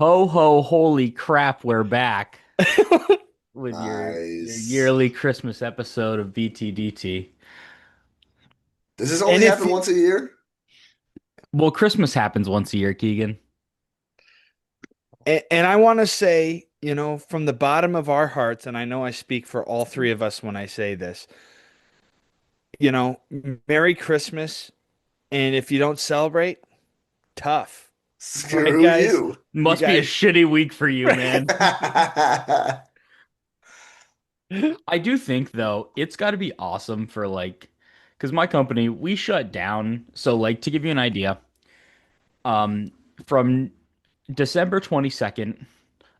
Ho ho, holy crap, we're back with your Nice. yearly Christmas episode of BTDT. Does this And only if happen once a year? well, Christmas happens once a year, Keegan. And I want to say, from the bottom of our hearts, and I know I speak for all three of us when I say this, Merry Christmas. And if you don't celebrate, tough. Right, Screw guys? you. You Must be a guys, shitty week for you, man. I do think though, it's got to be awesome for because my company, we shut down. So to give you an idea, um, from December 22nd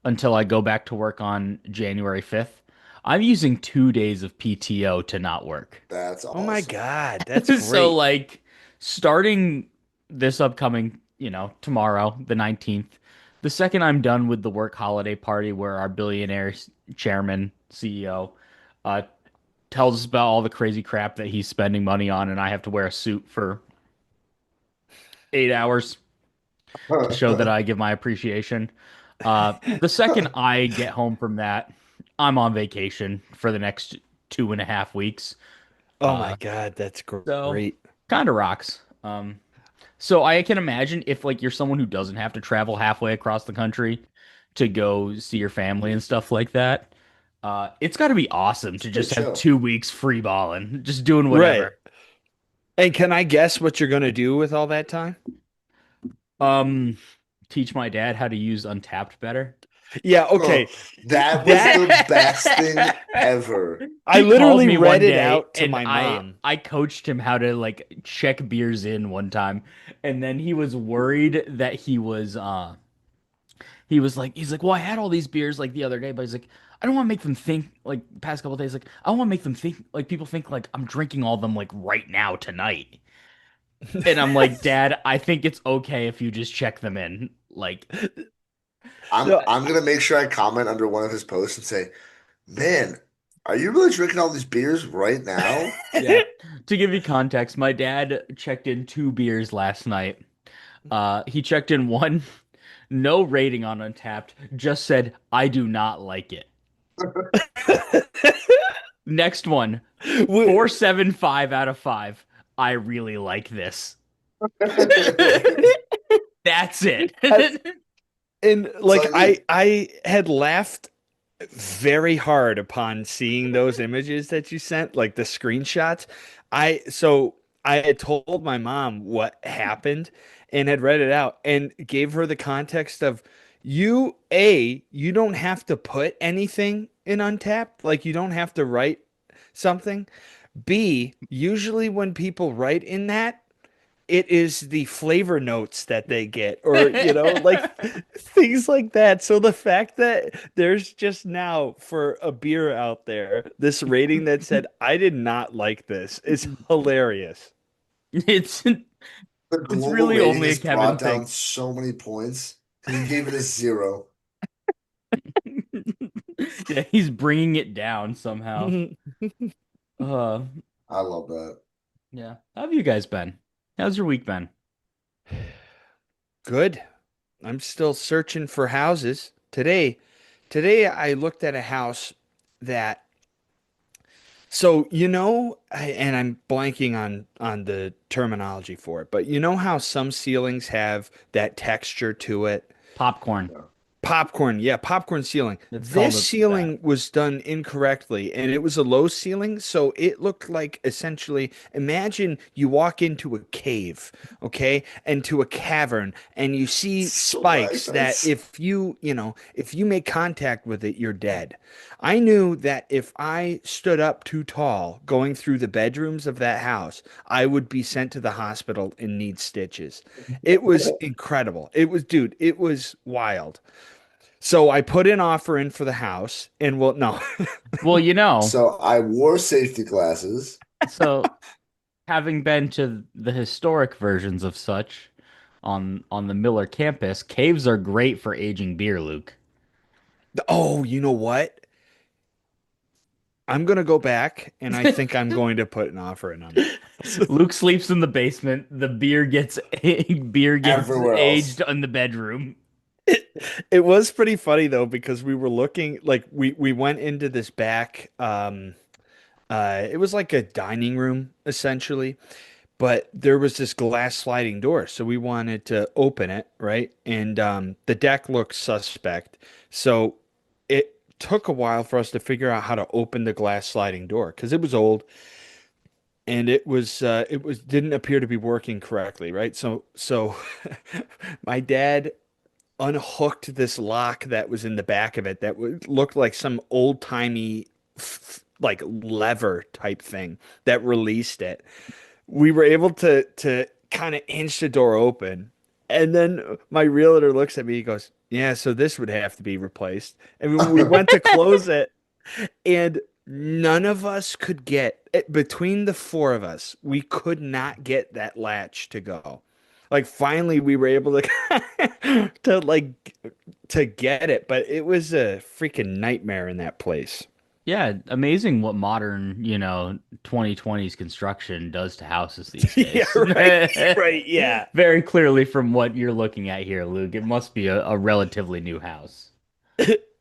until I go back to work on January 5th, I'm using 2 days of PTO to not work. That's oh my awesome. God, that's So great. starting this upcoming, tomorrow, the 19th, the second I'm done with the work holiday party where our billionaire chairman, CEO, uh, tells us about all the crazy crap that he's spending money on, and I have to wear a suit for 8 hours to show that I give my appreciation. The second I get home from that, I'm on vacation for the next 2.5 weeks. Oh my Uh, God, that's so great. kind of rocks. So I can imagine if you're someone who doesn't have to travel halfway across the country to go see your family and stuff like that. It's got to be awesome It's to pretty just have chill. 2 weeks free balling, just doing Right. whatever. And can I guess what you're going to do with all that time? Um, Teach my dad how to use Untapped better. Yeah, Oh, okay. that was That the best thing ever. I He called literally me read one it day out to and my I mom. I coached him how to check beers in one time, and then he was worried that he's like, well, I had all these beers the other day, but he's like, I don't want to make them think past couple of days, I don't want to make them think people think I'm drinking all of them right now tonight. And I'm like, Dad, I think it's okay if you just check them in. I'm So I'm gonna make sure I comment under one of his posts and say, "Man, are you really drinking all these beers right now?" Yeah. To give you context, my dad checked in 2 beers last night. He checked in one, no rating on Untapped, just said, I do not like it. Next one, we- 4.75 out of 5. I really like this. That's it. and So like I mean, I had laughed very hard upon seeing those images that you sent, like the screenshots. I had told my mom what happened and had read it out and gave her the context of you don't have to put anything in Untapped, like you don't have to write something. B, usually when people write in that, it is the flavor notes that they get, or like things like that. So the fact that there's just now for a beer out there this rating that said I did not like this is hilarious. It's the it's global really rating only a has Kevin brought down thing. so many points because he gave it a 0. Yeah, he's bringing it down somehow. Uh, I love that. yeah. How have you guys been? How's your week been? Good. I'm still searching for houses. Today I looked at a house that and I'm blanking on the terminology for it, but you know how some ceilings have that texture to it? Popcorn. Yeah. Popcorn, yeah, popcorn ceiling. It's This called that. ceiling was done incorrectly, and it was a low ceiling, so it looked like essentially imagine you walk into a cave, okay, into a cavern, and you see spikes that Stalactites. if you make contact with it, you're dead. I knew that if I stood up too tall going through the bedrooms of that house, I would be sent to the hospital and need stitches. It was incredible. Dude, it was wild. So I put an offer in for the house, and well, no, Well, So I wore safety glasses. so having been to the historic versions of such on the Miller campus, caves are great for aging beer, Luke. oh, you know what? I'm gonna go back, and I think I'm going to put an offer in on that house. Luke sleeps in the basement. The beer gets beer gets Everywhere else. aged in the bedroom. It was pretty funny though because we were looking like we went into this back it was like a dining room essentially, but there was this glass sliding door, so we wanted to open it, right? And the deck looked suspect. So it took a while for us to figure out how to open the glass sliding door because it was old and it was didn't appear to be working correctly, right? So my dad unhooked this lock that was in the back of it that looked like some old-timey like lever type thing that released it. We were able to kind of inch the door open. And then my realtor looks at me, he goes, "Yeah, so this would have to be replaced." And when we went to close it, and none of us could get between the four of us, we could not get that latch to go. Like finally we were able to to get it, but it was a freaking nightmare in that place. Yeah, amazing what modern, 2020s construction does to houses these Yeah, days. right. Right, yeah. Very clearly from what you're looking at here, Luke, it must be a relatively new house.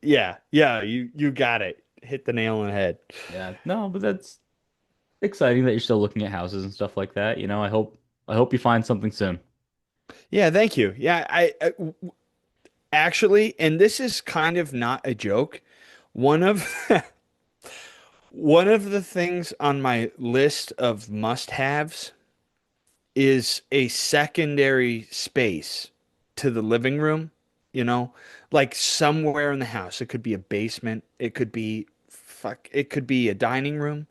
Yeah, yeah, you got it. Hit the nail on the head. Yeah, no, but that's exciting that you're still looking at houses and stuff like that. I hope you find something soon. Yeah, thank you. Yeah, actually, and this is kind of not a joke. One of one of the things on my list of must-haves is a secondary space to the living room, you know, like somewhere in the house. It could be a basement, it could be a dining room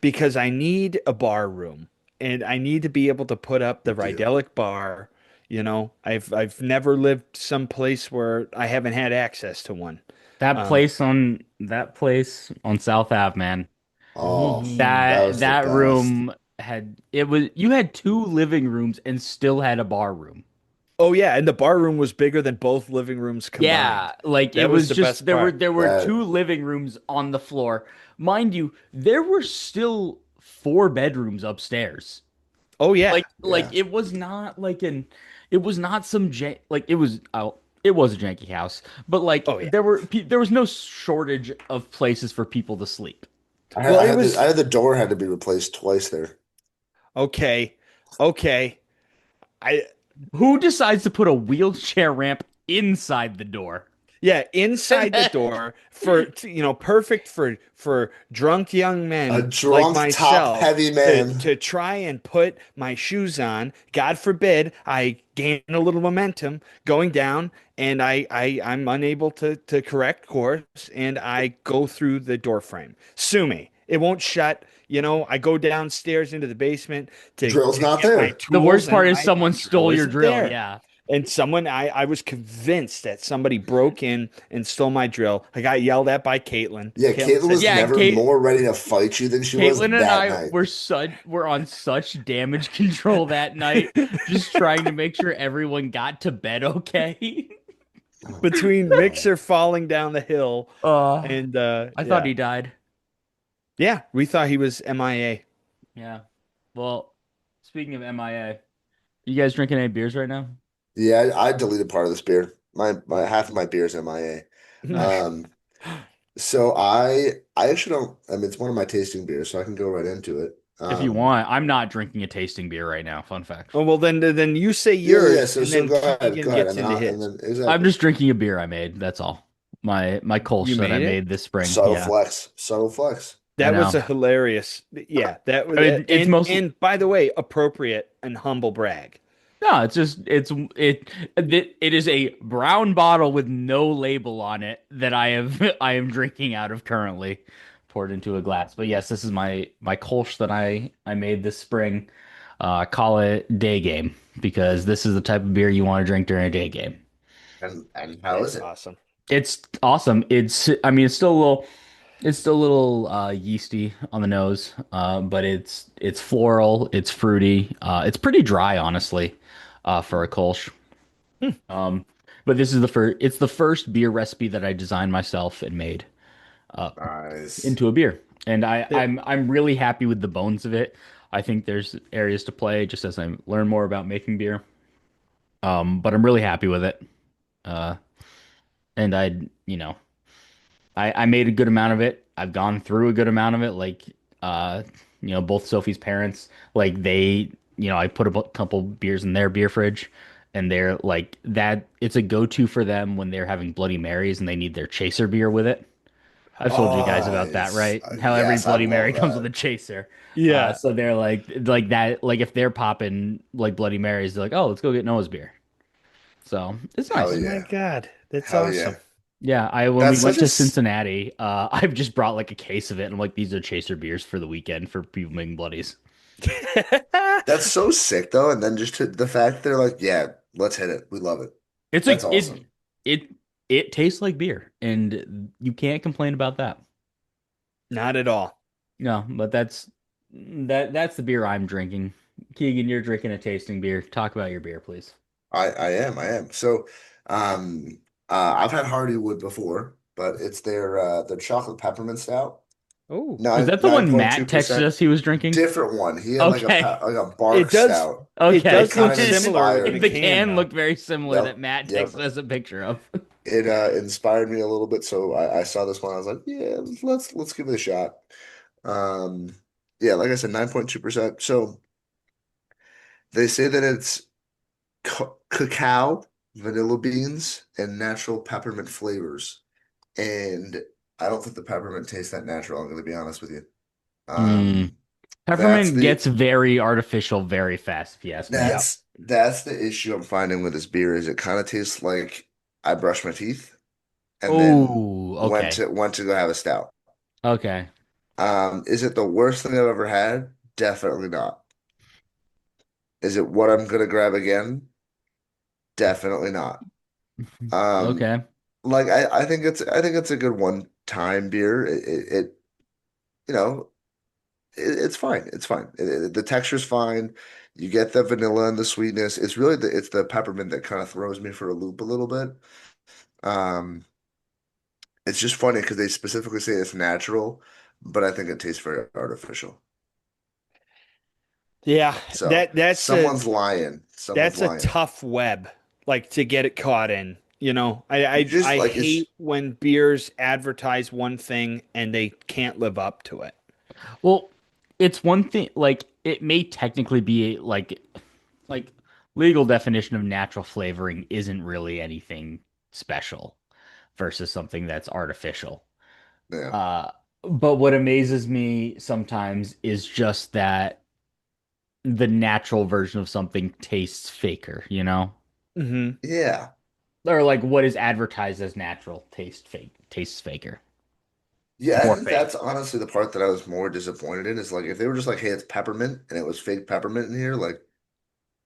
because I need a bar room and I need to be able to put up the Do Ridelic bar. I've never lived someplace where I haven't had access to one. Um, That place on South Ave, man. oh, that That was the that best. room had it was you had two living rooms and still had a bar room. oh yeah, and the bar room was bigger than both living rooms Yeah, combined. like it That was was the just best there were part. there were That two living rooms on the floor. Mind you, there were still four bedrooms upstairs. Oh yeah. Like yeah. it was not some like it was a janky house, but like Oh yeah. there was no shortage of places for people to sleep. I had, Well, I it had the I was had the door had to be replaced twice there. okay. Okay. I Who decides to put a wheelchair ramp inside the door? Yeah, inside the door perfect for drunk young A men like drunk, myself top-heavy to man. to try and put my shoes on. God forbid I gain a little momentum going down and I'm unable to correct course and I go through the door frame. Sue me. It won't shut. I go downstairs into the basement to Drill's to not get my there. The tools worst part and is my someone drill stole your isn't drill. there. Yeah. And I was convinced that somebody broke in and stole my drill. I got yelled at by Caitlin. Yeah, Caitlin Caitlin said, was Yeah, never more ready to fight you than she was Caitlin and that I night. were on such damage control that night, just trying to make sure everyone got to bed okay. between Mixer falling down the hill Uh, and I thought yeah. he died. Yeah, we thought he was MIA. Yeah. Well, speaking of MIA, you guys drinking any beers right now? Yeah, I deleted part of this beer. My half of my beer is MIA. Um, so I actually don't. I mean, it's one of my tasting beers, so I can go right into it. If you want, I'm not drinking a tasting beer right now. Fun fact. Oh well, then you say Yeah. yours, So and so then go ahead, Keegan go ahead, gets into and his. then I'm exactly. just drinking a beer I made. That's all. My Kolsch You that I made it? made this spring. Subtle Yeah, flex, subtle flex. I That was know. a hilarious. Yeah, that was I mean, it's mostly and by the way, appropriate and humble brag. no. It's just it is a brown bottle with no label on it that I am drinking out of currently, poured into a glass. But yes, this is my Kolsch that I made this spring. Call it day game because this is the type of beer you want to drink during a day game. And how is That's it? awesome. It's awesome. I mean, it's still a little yeasty on the nose, but it's floral, it's fruity, it's pretty dry, honestly, for a Kolsch. Um, but it's the first beer recipe that I designed myself and made Nice. into a beer, and I, That I'm I'm really happy with the bones of it. I think there's areas to play just as I learn more about making beer. But I'm really happy with it. Uh, and I made a good amount of it. I've gone through a good amount of it. Uh, both Sophie's parents, like I put couple beers in their beer fridge, and they're like that. It's a go-to for them when they're having Bloody Marys and they need their chaser beer with it. I've told you guys Oh, about that, right? How every yes, I Bloody Mary love comes with that. a chaser. Yeah. So they're like that. Like if they're popping like Bloody Marys, they're like, oh, let's go get Noah's beer. So it's Hell Oh nice. my yeah. God, that's Hell yeah. awesome. Yeah, I when we That's went such a to s- Cincinnati, I've just brought like a case of it, and I'm like, these are chaser beers for the weekend for people making bloodies. that's so sick though. And then just to, the fact they're like, yeah, let's hit it. We love it. It's That's like awesome. it it tastes like beer, and you can't complain about that. Not at all. No, but that's the beer I'm drinking. Keegan, you're drinking a tasting beer. Talk about your beer, please. I am. So, I've had Hardywood before, but it's their chocolate peppermint stout. Oh, Is that the one Matt texted 9.2%. us he was drinking? Different one. He had Okay. like a it bark does. stout It Okay. that does kind look of similar in If the inspired. the can, can though. looked very similar Yep. that Matt Yep. texted us a picture of. It inspired me a little bit, so I saw this one. I was like, yeah, let's give it a shot. Um, yeah, like I said, 9.2%. So they say that it's cacao, vanilla beans, and natural peppermint flavors. And I don't think the peppermint tastes that natural, I'm going to be honest with you. Mm. Um, that's Peppermint the gets very artificial very fast, if you ask me. Yeah. that's the issue I'm finding with this beer is it kind of tastes like I brushed my teeth and then Oh, okay. went to go have a stout. Okay. Is it the worst thing I've ever had? Definitely not. Is it what I'm gonna grab again? Definitely not. Um, Okay. like I think it's a good one time beer. It you know it's fine. It's fine. The texture's fine. You get the vanilla and the sweetness. It's really it's the peppermint that kind of throws me for a loop a little bit. Um, it's just funny because they specifically say it's natural, but I think it tastes very artificial. Yeah, So someone's lying. Someone's that's a lying. tough web, like to get it caught in. You know, Just I like it's hate when beers advertise one thing and they can't live up to it. Well, it's one thing, like it may technically be like legal definition of natural flavoring isn't really anything special versus something that's artificial. yeah. Uh, but what amazes me sometimes is just that the natural version of something tastes faker, you know? Hmm. Yeah. Or like what is advertised as natural tastes faker. Yeah, I More think fake. that's honestly the part that I was more disappointed in is like if they were just like, hey, it's peppermint and it was fake peppermint in here, like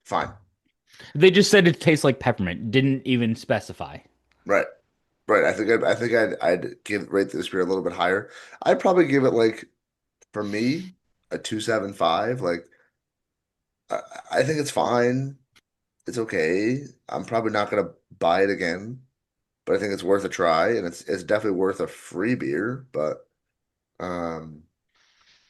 fine. They just said it tastes like peppermint, didn't even specify. Right. Right. I think I'd give rate this beer a little bit higher. I'd probably give it like for me a 2.75. Like I, I think it's fine. It's okay. I'm probably not gonna buy it again, but I think it's worth a try and it's definitely worth a free beer. But um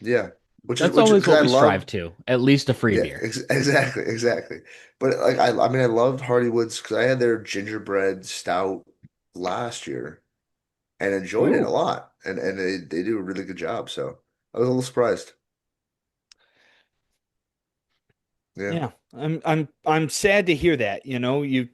yeah. That's Which always because what I we strive love to. At least a free yeah, beer. exactly. But like I mean I loved Hardywood's because I had their gingerbread stout last year and enjoyed it a Ooh. lot. And they do a really good job. So I was a little surprised. Yeah. Yeah, I'm sad to hear that. You know, you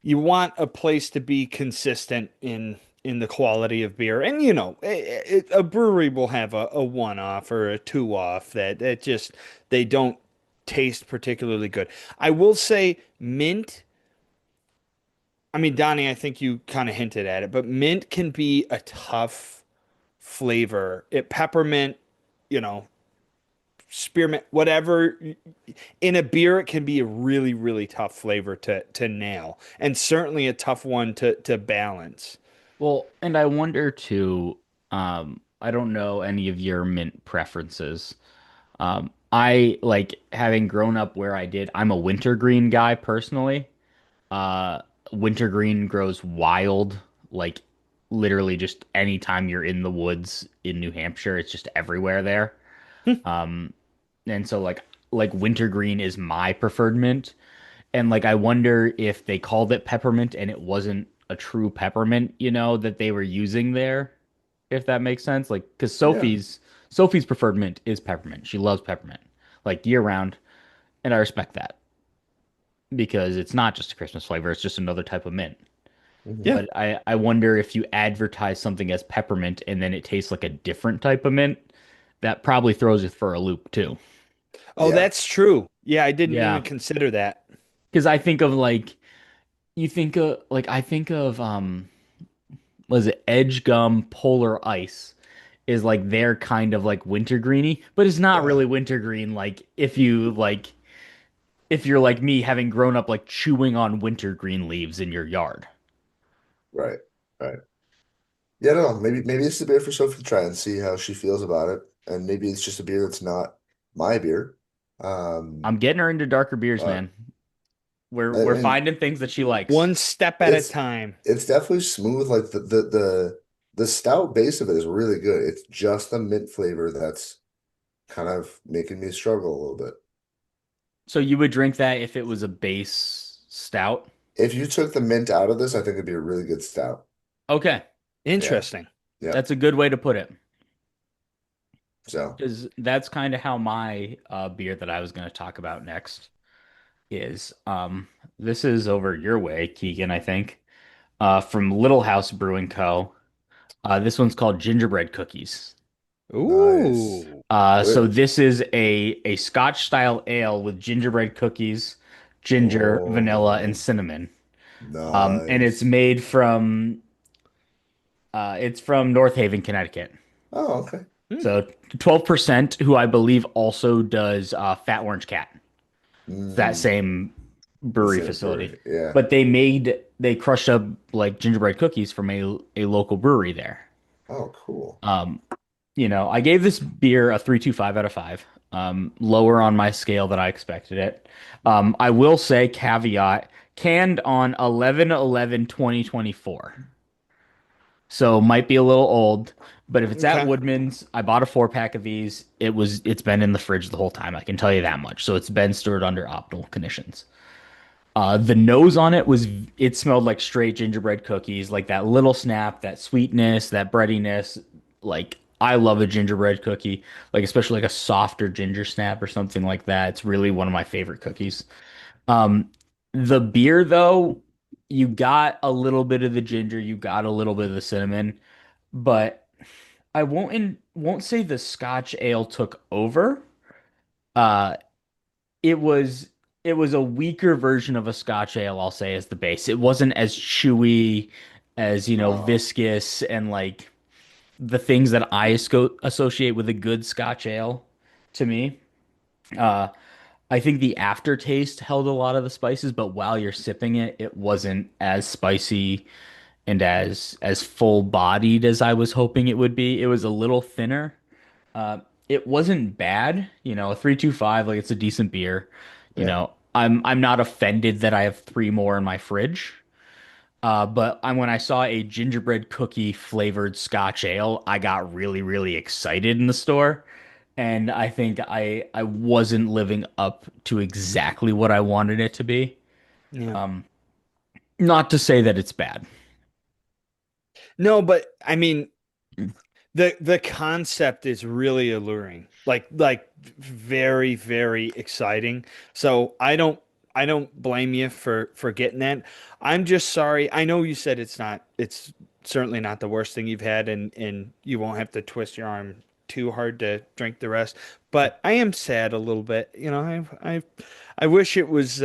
want a place to be consistent in the quality of beer, and you know, a brewery will have a one off or a two off that just they don't taste particularly good. I will say mint. I mean, Donnie, I think you kind of hinted at it, but mint can be a tough flavor. Peppermint, you know, spearmint, whatever in a beer, it can be a really, really tough flavor to nail, and certainly a tough one to balance. Well, and I wonder too, I don't know any of your mint preferences. I like having grown up where I did, I'm a wintergreen guy personally. Uh, Wintergreen grows wild, like literally just anytime you're in the woods in New Hampshire, it's just everywhere there. Um, and so like wintergreen is my preferred mint. And like I wonder if they called it peppermint and it wasn't a true peppermint, that they were using there, if that makes sense. Like, because Yeah. Sophie's preferred mint is peppermint. She loves peppermint, like year round, and I respect that because it's not just a Christmas flavor; it's just another type of mint. Mhm. Yeah. But I wonder if you advertise something as peppermint and then it tastes like a different type of mint, that probably throws it for a loop too. Oh, Yeah. that's true. Yeah, I didn't Yeah, even consider that. because I think of like I think of was it Edge Gum Polar Ice is like their kind of like wintergreeny, but it's not Yeah. really wintergreen. If you're like me, having grown up like chewing on wintergreen leaves in your yard. Right. Right. Yeah, I don't know. Maybe it's a beer for Sophie to try and see how she feels about it. And maybe it's just a beer that's not my beer. I'm Um, getting her into darker beers, but man. We're I we're mean, finding things that she likes. One step at a it's time. it's definitely smooth. Like the stout base of it is really good. It's just the mint flavor that's kind of making me struggle a little bit. So you would drink that if it was a base stout? If you took the mint out of this, I think it'd be a really good stout. Okay, Yeah. Interesting. Yeah. that's a good way to put it. So, Because that's kind of how my beer that I was going to talk about next is. This is over your way, Keegan, I think, from Little House Brewing Co. This one's called Gingerbread Cookies. nice. Ooh. So Wait. this is a Scotch style ale with gingerbread cookies, ginger, vanilla, and Oh, cinnamon. And it's nice. made from it's from North Haven, Connecticut. Oh, okay. Hmm. So 12%, who I believe also does Fat Orange Cat. It's that Mm, same the brewery same facility. brewery. Yeah. But they crushed up like gingerbread cookies from a local brewery there. Oh, cool. Um, I gave this beer a 3.25 out of 5. Lower on my scale than I expected it. I will say caveat, canned on 11/11/2024. So might be a little old, but if it's at Okay. Woodman's, I bought a 4 pack of these. It's been in the fridge the whole time. I can tell you that much. So it's been stored under optimal conditions. The nose on it smelled like straight gingerbread cookies, like that little snap, that sweetness, that breadiness. Like I love a gingerbread cookie, like especially like a softer ginger snap or something like that. It's really one of my favorite cookies. Um, the beer though, you got a little bit of the ginger, you got a little bit of the cinnamon, but I won't say the Scotch ale took over. Uh, it was it was a weaker version of a Scotch ale, I'll say, as the base. It wasn't as chewy as, Oh, viscous and like the things that I associate with a good Scotch ale to me. Uh, I think the aftertaste held a lot of the spices, but while you're sipping it, it wasn't as spicy and as full bodied as I was hoping it would be. It was a little thinner. Uh, it wasn't bad, a 3.25, like it's a decent beer. yeah. I'm not offended that I have three more in my fridge. But when I saw a gingerbread cookie flavored Scotch ale, I got really, really excited in the store. And I think I wasn't living up to exactly what I wanted it to be. Yeah. Um, Not to say that it's bad. No, but I mean, the concept is really alluring. Like very, very exciting. So I don't blame you for getting that. I'm just sorry. I know you said it's certainly not the worst thing you've had, and you won't have to twist your arm too hard to drink the rest. But I am sad a little bit. I wish it was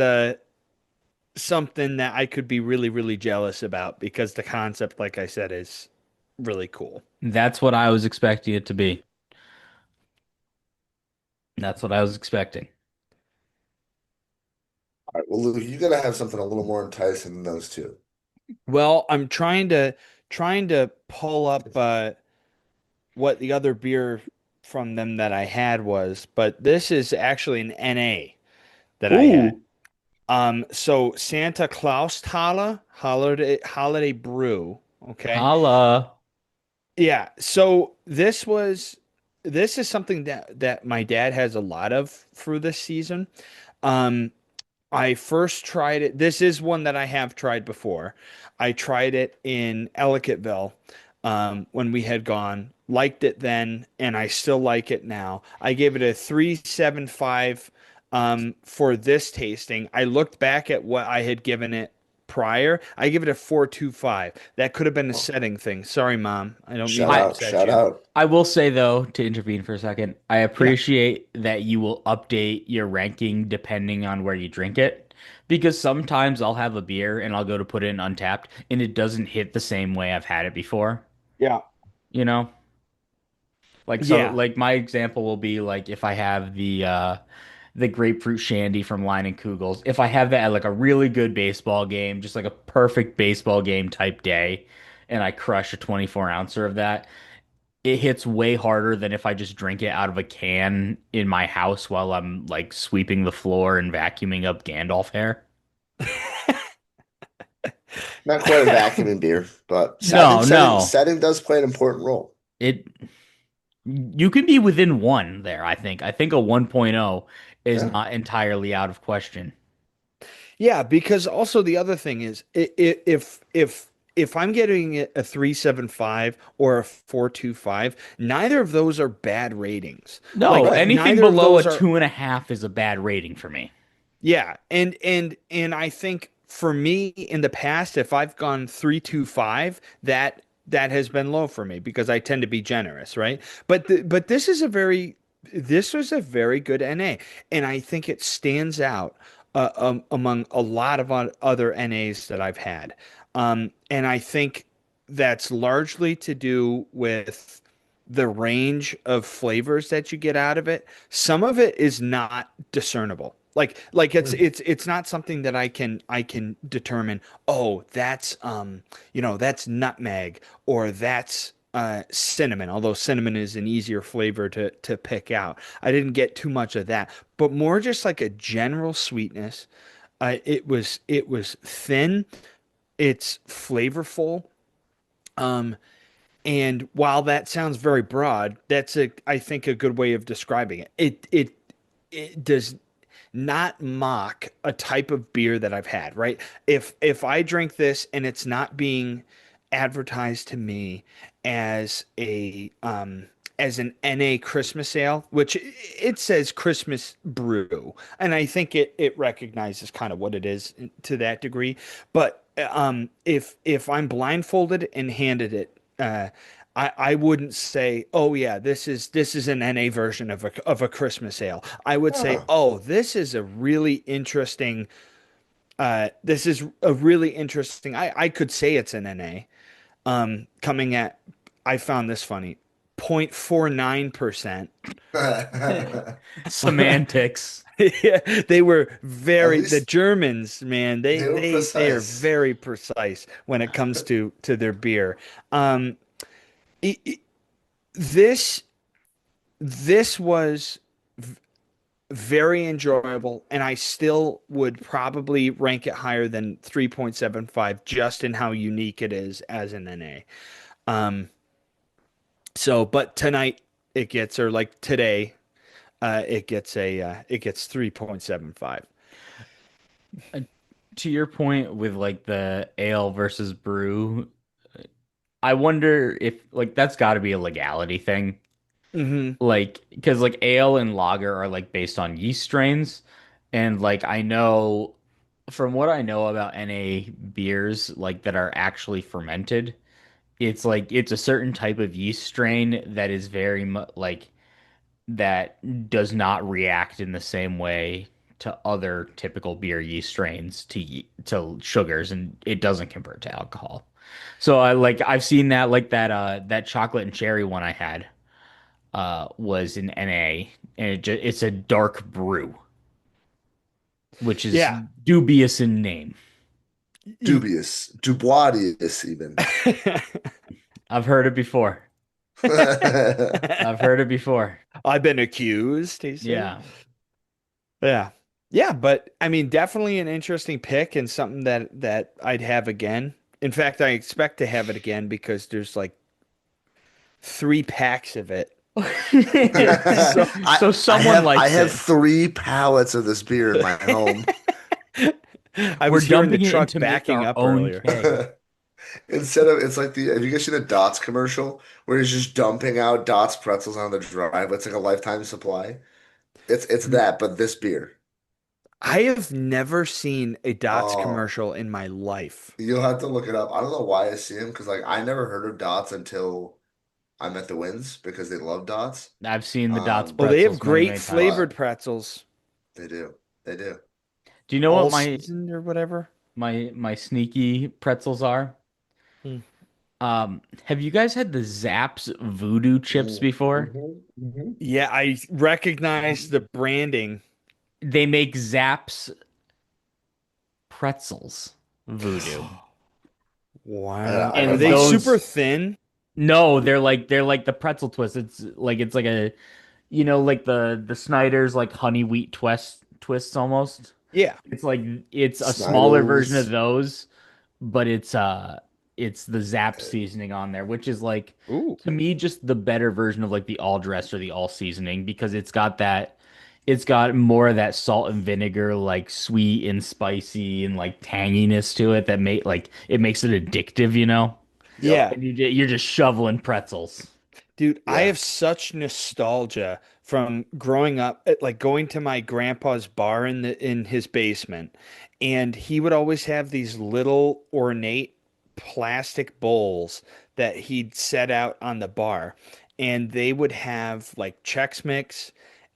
something that I could be really, really jealous about because the concept, like I said, is really cool. That's what I was expecting it to be. That's what I was expecting. All right. Well, Luke, you gotta have something a little more enticing than those two. Well, I'm trying to pull up what the other beer from them that I had was, but this is actually an NA that I had. Ooh, So Santa Claus Holiday Brew. Okay. holla. Yeah. So this is something that my dad has a lot of through this season. Um, I first tried it. This is one that I have tried before. I tried it in Ellicottville when we had gone. Liked it then, and I still like it now. I gave it a 3.75 for this tasting. I looked back at what I had given it prior. I give it a 4.25. That could have been a Oh, setting thing. Sorry, Mom. I don't mean shout to I out, upset shout you. out. I will say though, to intervene for a second, I Yeah. appreciate that you will update your ranking depending on where you drink it. Because sometimes I'll have a beer and I'll go to put it in Untapped and it doesn't hit the same way I've had it before. Yeah. You know? Like so Yeah. like my example will be like if I have the grapefruit shandy from Line and Kugel's. If I have that at like a really good baseball game, just like a perfect baseball game type day, and I crush a 24 ouncer of that, it hits way harder than if I just drink it out of a can in my house while I'm like sweeping the floor and vacuuming up Gandalf hair. Not quite a vacuuming beer, but I think No, no. setting does play an important role. It you can be within one there, I think. I think a 1.0 is Yeah. not entirely out of question. Yeah, because also the other thing is if I'm getting it a 3.75 or a 4.25, neither of those are bad ratings. No, Like Right. anything neither of below a those are. 2.5 is a bad rating for me. Yeah, and I think for me in the past, if I've gone 3.25, that has been low for me because I tend to be generous, right? But this was a very good NA, and I think it stands out among a lot of other NAs that I've had. And I think that's largely to do with the range of flavors that you get out of it. Some of it is not discernible. Like it's not something that I can determine, oh, that's that's nutmeg or that's cinnamon, although cinnamon is an easier flavor to pick out. I didn't get too much of that, but more just like a general sweetness. It was thin, it's flavorful. Um, and while that sounds very broad, that's I think a good way of describing it. It does not mock a type of beer that I've had, right? If I drink this and it's not being advertised to me as a as an NA Christmas ale, which it says Christmas brew, and I think it recognizes kind of what it is to that degree. But if I'm blindfolded and handed it, I wouldn't say, oh yeah, this is an NA version of a Christmas ale. I would say, Huh. oh, this is a really interesting. I could say it's an NA. Coming at, I found this funny, 0.49%. Semantics. Yeah, they were At the least Germans, man. They they were they they are precise. very precise when it comes to their beer. Um, it, it- this this was very enjoyable, and I still would probably rank it higher than 3.75 just in how unique it is as an NA. Um, but tonight it gets, or like today, it gets 3.75. Uh, to your point with like the ale versus brew, I wonder if like that's got to be a legality thing. Hmm. Like, because like ale and lager are like based on yeast strains, and like I know from what I know about NA beers like that are actually fermented, it's like it's a certain type of yeast strain that is very much like that does not react in the same way to other typical beer yeast strains to sugars, and it doesn't convert to alcohol. So I've seen that like that chocolate and cherry one I had was an NA, and it's a dark brew, which is Yeah. dubious in name. Dubious, Duboisius even. I've heard it before. I've heard it before. I've been accused, he said. Yeah. Yeah. Yeah, but I mean, definitely an interesting pick and something that I'd have again. In fact, I expect to have it again because there's like 3 packs of it. So So I someone I likes have it. 3 pallets of this beer in my home. I We're was hearing the dumping it in truck to make backing our up own earlier. keg. Instead of it's like the have you guys seen a Dots commercial where he's just dumping out Dots pretzels on the drive? It's like a lifetime supply. It's that, but this beer. I have never seen a Dots Oh, commercial in my life. you'll have to look it up. I don't know why I see him because like I never heard of Dots until I met the Wins because they love Dots. I've seen the Dots Um, Oh, they have pretzels many, great many times. flavored but pretzels, they do, they do. Do you know what all my seasoned or whatever. my sneaky pretzels are? Hmm. Have you guys had the Zapp's Voodoo chips Mm, before? mhm. Yeah, I recognize the branding. They make Zapp's pretzels Voodoo. Wow. I Are And gotta they find super those this. thin? no, they're like the pretzel twist. It's like a like the Snyder's like honey wheat twists almost. Yeah. It's like it's a smaller version of Snyder's. those, but it's the Zap seasoning on there, which is like Ooh. to me just the better version of like the all dressed or the all seasoning because it's got more of that salt and vinegar like sweet and spicy and like tanginess to it that it makes it addictive. Yeah. Yep. And you're just shoveling pretzels. Dude, I Yeah. have such nostalgia from growing up, like going to my grandpa's bar in his basement, and he would always have these little ornate plastic bowls that he'd set out on the bar, and they would have like Chex Mix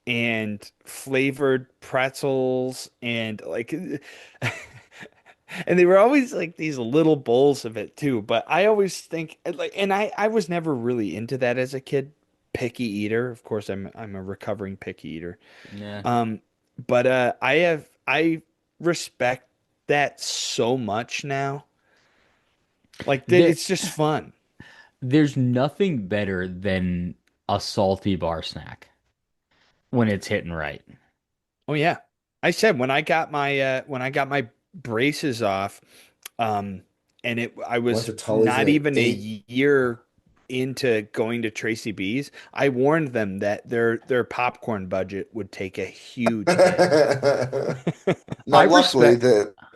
and flavored pretzels and like and they were always like these little bowls of it too. But I always think like, and I was never really into that as a kid. Picky eater, of course. I'm a recovering picky eater. Yeah. Um, but I respect that so much now. Like There, it's just fun. there's nothing better than a salty bar snack when it's hitting right. Oh yeah. I said when I got my braces off, um, and I Went was to Tully's not at even a 8. year into going to Tracy B's, I warned them that their popcorn budget would take a huge hit. Now, I luckily, respect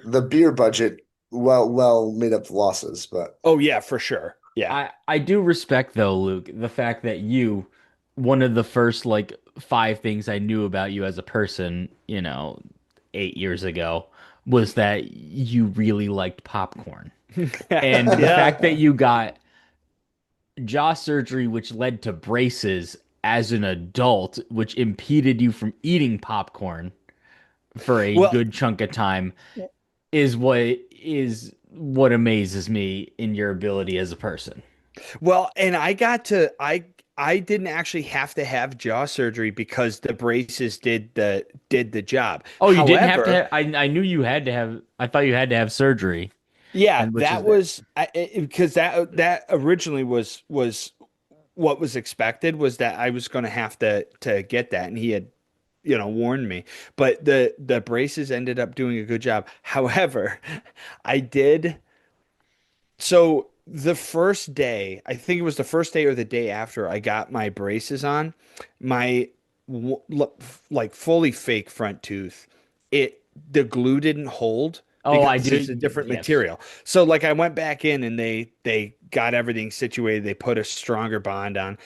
the beer budget well made up the losses, but Oh yeah, for sure. Yeah. I do respect though, Luke, the fact that one of the first like five things I knew about you as a person, 8 years ago, was that you really liked popcorn. And the Yeah. fact that you got jaw surgery, which led to braces as an adult, which impeded you from eating popcorn for a Well, good chunk of time, is what amazes me in your ability as a person. and I didn't actually have to have jaw surgery because the braces did the job. Oh, you didn't have to However, have, I knew you had to have, I thought you had to have surgery, yeah, and which that is, was because that originally was what was expected was that I was going to have to get that, and he had warned me. But the braces ended up doing a good job. However, I did. So the first day, I think it was the first day or the day after I got my braces on, my like fully fake front tooth, the glue didn't hold oh, I because do. it's a different Yes. material. So like I went back in and they got everything situated. They put a stronger bond on.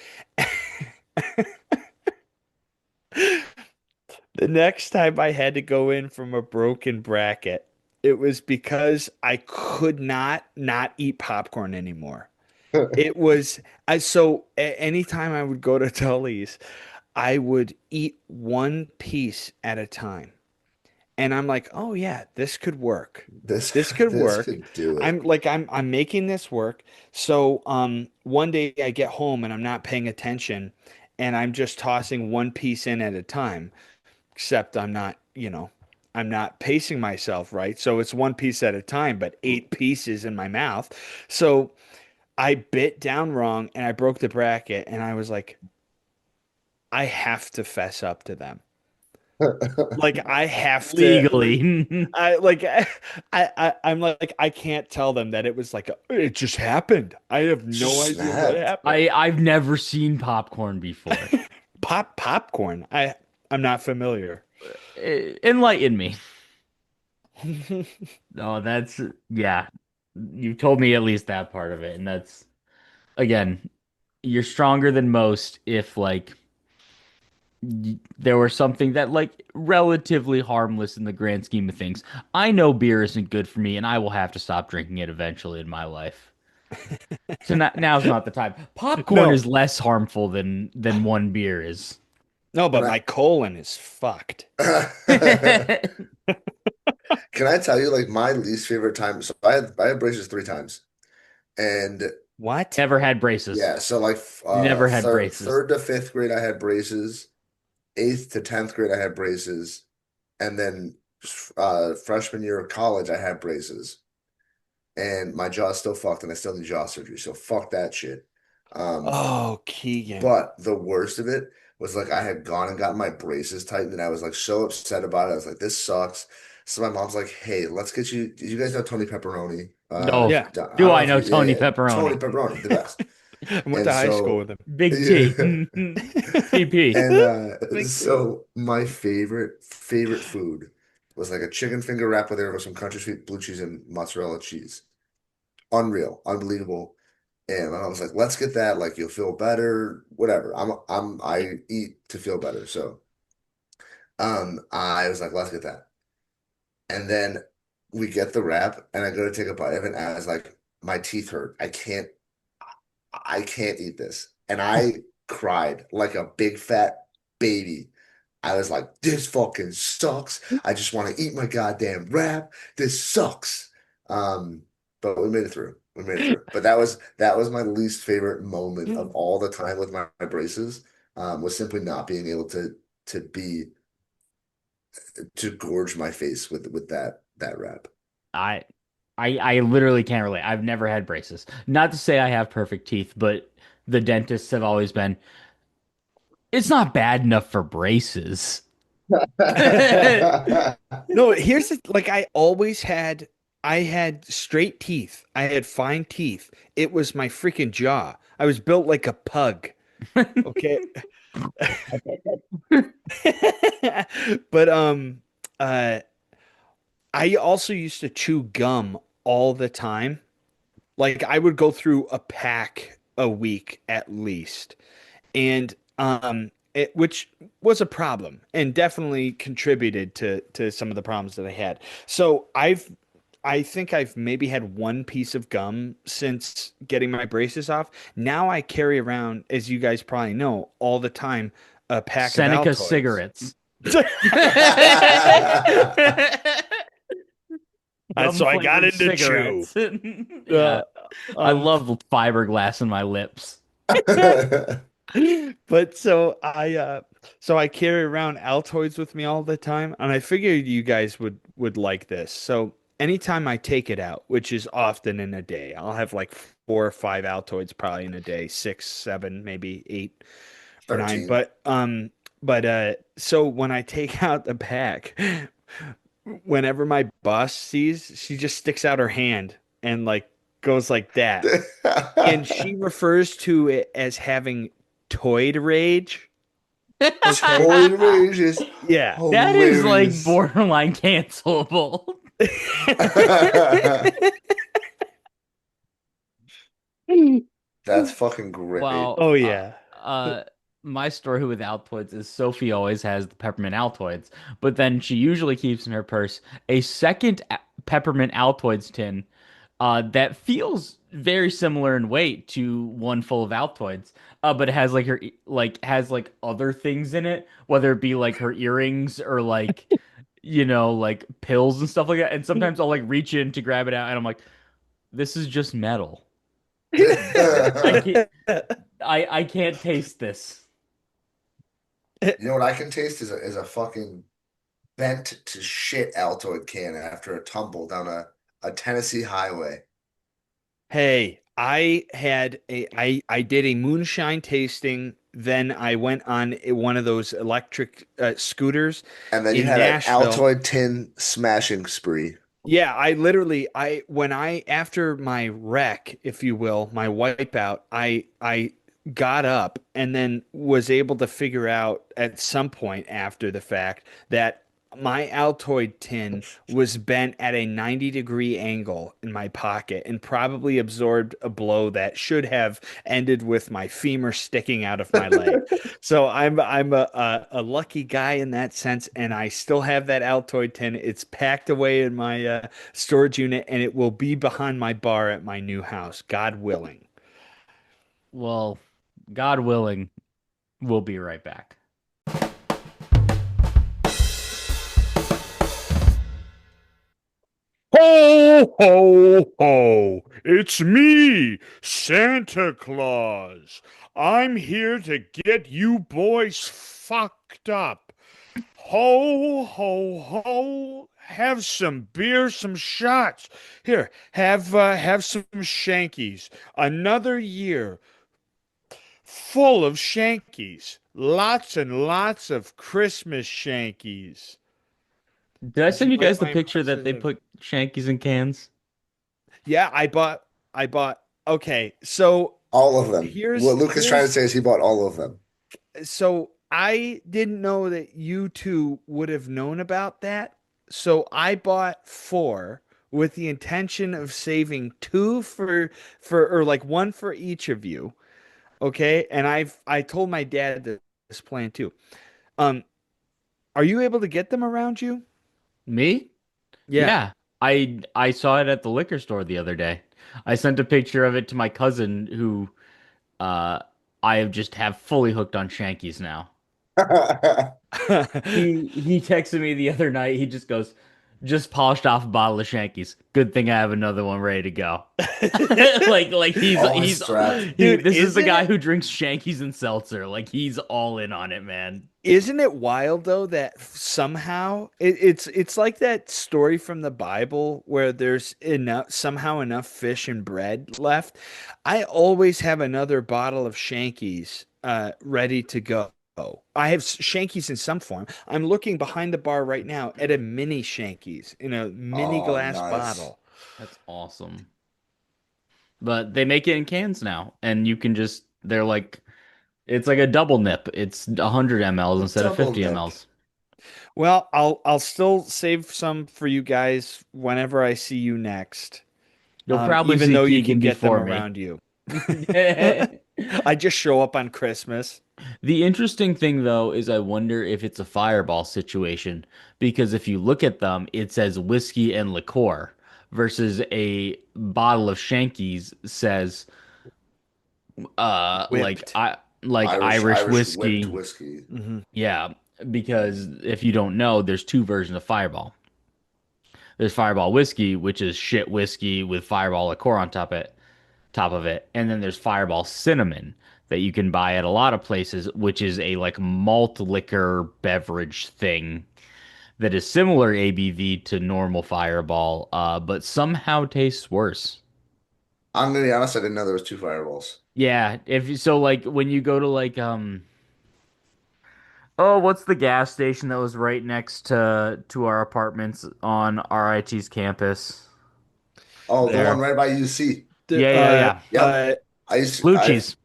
The next time I had to go in from a broken bracket, it was because I could not eat popcorn anymore. It was anytime I would go to Tully's, I would eat one piece at a time. And I'm like, "Oh yeah, this could work. this This could this work." could do it. I'm making this work. So one day I get home and I'm not paying attention and I'm just tossing one piece in at a time, except I'm not pacing myself right. So it's one piece at a time, but eight pieces in my mouth. So I bit down wrong and I broke the bracket and I was like, I have to fess up to them. Like I have to Legally. I like I'm like I can't tell them that it was like it just happened. I have no Just idea what snapped. happened. I've never seen popcorn before. Popcorn. I'm not familiar. Enlighten me. No, that's yeah. You told me at least that part of it, and that's again, you're stronger than most if like there was something that like relatively harmless in the grand scheme of things. I know beer isn't good for me, and I will have to stop drinking it eventually in my life. So now's not the time. Popcorn No, is less harmful than one beer is. no, Can but I my colon is fucked. can I tell you like my least favorite time? So I had braces 3 times, and What? Never had braces. yeah, so like Never had braces. third to fifth grade I had braces, eighth to 10th grade I had braces, and then freshman year of college I had braces, and my jaw's still fucked, and I still need jaw surgery. So fuck that shit. Um, Oh, Keegan. But the worst of it was like I had gone and gotten my braces tightened, and I was like so upset about it. I was like, this sucks. So my mom's like, hey, let's get you. Did you guys know Tony Pepperoni? No, Yeah, I do don't know I if know you, yeah, Tony yeah, Tony Pepperoni? Pepperoni, the best. I went And to high school with so, him. Big T. yeah. TP. And Big T. so my favorite food was like a chicken finger wrap with there with some country sweet blue cheese and mozzarella cheese. Unreal, unbelievable. And I was like, let's get that. Like, you'll feel better, whatever. I eat to feel better. So, I was like, let's get that. And then we get the wrap, and I go to take a bite of it, and I was like, my teeth hurt. I can't eat this. And I cried like a big fat baby. I was like, this fucking sucks. I just want to eat my goddamn wrap. This sucks. Um, but we made it through. We made it through. But that was my least favorite moment of all the time with my braces, was simply not being able to be to gorge my face with that wrap. I I literally can't relate. I've never had braces. Not to say I have perfect teeth, but the dentists have always been, it's not bad enough for braces. No, here's the, like I had straight teeth. I had fine teeth. It was my freaking jaw. I was built like a pug. Okay. But uh I also used to chew gum all the time. Like I would go through a pack a week at least. And which was a problem and definitely contributed to some of the problems that I had. So I think I've maybe had one piece of gum since getting my braces off. Now I carry around, as you guys probably know, all the time a pack of Seneca Altoids. cigarettes. So Gum I got flavored into chew. cigarettes. Yeah. Uh, I um, love the fiberglass in my lips. but so I carry around Altoids with me all the time, and I figured you guys would like this. So anytime I take it out, which is often in a day, I'll have like 4 or 5 Altoids probably in a day, 6, 7, maybe 8 or 9. 13. But so when I take out the pack, whenever my boss sees, she just sticks out her hand and like goes like that. And she refers to it as having toid rage. Okay. Toy Rage is Yeah. That is like hilarious. borderline cancelable. That's fucking great. Well, Oh yeah. my story with Altoids is Sophie always has the peppermint Altoids, but then she usually keeps in her purse a second peppermint Altoids tin, that feels very similar in weight to one full of Altoids, but it has like has like other things in it, whether it be like her earrings or like like pills and stuff like that. And sometimes I'll like reach in to grab it out, and I'm like, this is just metal. I can't. I can't taste this. You know what I can taste is a fucking bent to shit Altoid can after a tumble down a Tennessee highway. Hey, I did a moonshine tasting, then I went on one of those electric scooters And then you in had an Nashville. Altoid tin smashing spree. Yeah, I literally I when I after my wreck, if you will, my wipeout, I got up and then was able to figure out at some point after the fact that my Altoid tin was bent at a 90-degree angle in my pocket and probably absorbed a blow that should have ended with my femur sticking out of my leg. So I'm a lucky guy in that sense, and I still have that Altoid tin. It's packed away in my storage unit, and it will be behind my bar at my new house, God willing. Well, God willing, we'll be right back. Ho, ho, ho. It's me, Santa Claus. I'm here to get you boys fucked up. Ho, ho, ho. Have some beer, some shots. Here, have some Shankies. Another year full of Shankies. Lots and lots of Christmas Shankies. Did I Would you send you like guys the my picture that they impression? put Shankies in cans? Yeah, I bought okay, so All of them. here's What Luke is trying to here's say is he bought all of them. so I didn't know that you two would have known about that. So I bought four with the intention of saving two for or like one for each of you. Okay? And I told my dad this plan too. Um, are you able to get them around you? Me? Yeah. Yeah. I saw it at the liquor store the other day. I sent a picture of it to my cousin who uh I have just have fully hooked on Shankies now. He texted me the other night. He just goes, just polished off a bottle of Shankies. Good thing I have another one ready to go. Like Always strapped. he Dude, this is the guy who drinks Shankies and seltzer. Like he's all in on it, man. isn't it wild though that somehow it's like that story from the Bible where there's enough fish and bread left. I always have another bottle of Shankies ready to go. I have Shankies in some form. I'm looking behind the bar right now at a mini Shankies in a mini Oh, glass nice. bottle. That's awesome. But they make it in cans now, and you can just they're like it's like a double nip. It's 100 mLs instead of Double 50 nip. mLs. Well, I'll still save some for you guys whenever I see you next. You'll probably Even see though you can Keegan get them before me. around you. The I just show up on Christmas. interesting thing, though, is I wonder if it's a fireball situation because if you look at them, it says whiskey and liqueur versus a bottle of Shankies says Whipped. like Irish Irish whipped whiskey. whiskey. Hmm. Yeah, because if you don't know, there's two versions of Fireball. There's Fireball whiskey, which is shit whiskey with Fireball liqueur on top of it, and then there's Fireball cinnamon that you can buy at a lot of places, which is a like malt liquor beverage thing that is similar ABV to normal Fireball, but somehow tastes worse. I'm gonna be honest, I didn't know there was two fireballs. Yeah, if so, like when you go to like oh, what's the gas station that was right next to our apartments on RIT's campus? Oh, the one There. right by UC. The, Yeah, yeah, yeah. Yep. I've Lucci's.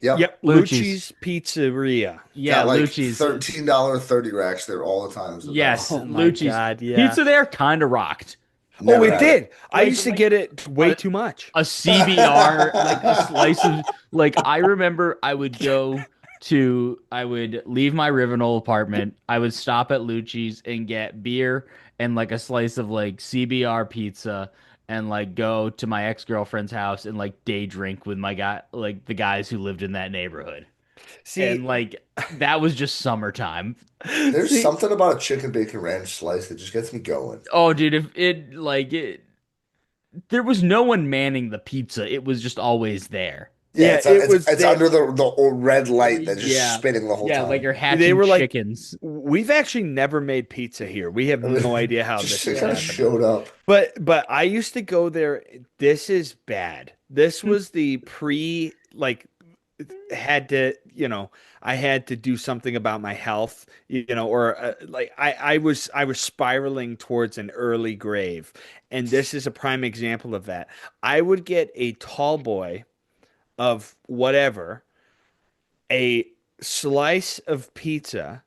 yep. yep, Lucci's. Lucci's Pizzeria. Yeah, Got like Lucci's. $13 30 racks there all the time. It's the Yes, best. Oh my Lucci's. God, yeah. Pizza there kind of rocked. Oh, Never it had it. did. I Like used to get it way a, too much. a CBR, like a slice of like I remember I would leave my Rivenol apartment. I would stop at Lucci's and get beer and like a slice of like CBR pizza and like go to my ex-girlfriend's house and like day drink with my guy like the guys who lived in that neighborhood. And See, like that was just summertime. There's see, something about a chicken bacon ranch slice that just gets me going. Oh, dude, if it like it there was no one manning the pizza. It was just always there. Yeah, yeah, it's it it's was it's they. under the red light that's just Yeah. spinning the whole Yeah, like time. you're They hatching were like, chickens. we've actually never made pizza here. We have I mean, no idea how just this it has kind of happened. showed up. But I used to go there. This is bad. This was the pre like had to, I had to do something about my health, or like I was spiraling towards an early grave. And this is a prime example of that. I would get a tall boy of whatever, a slice of pizza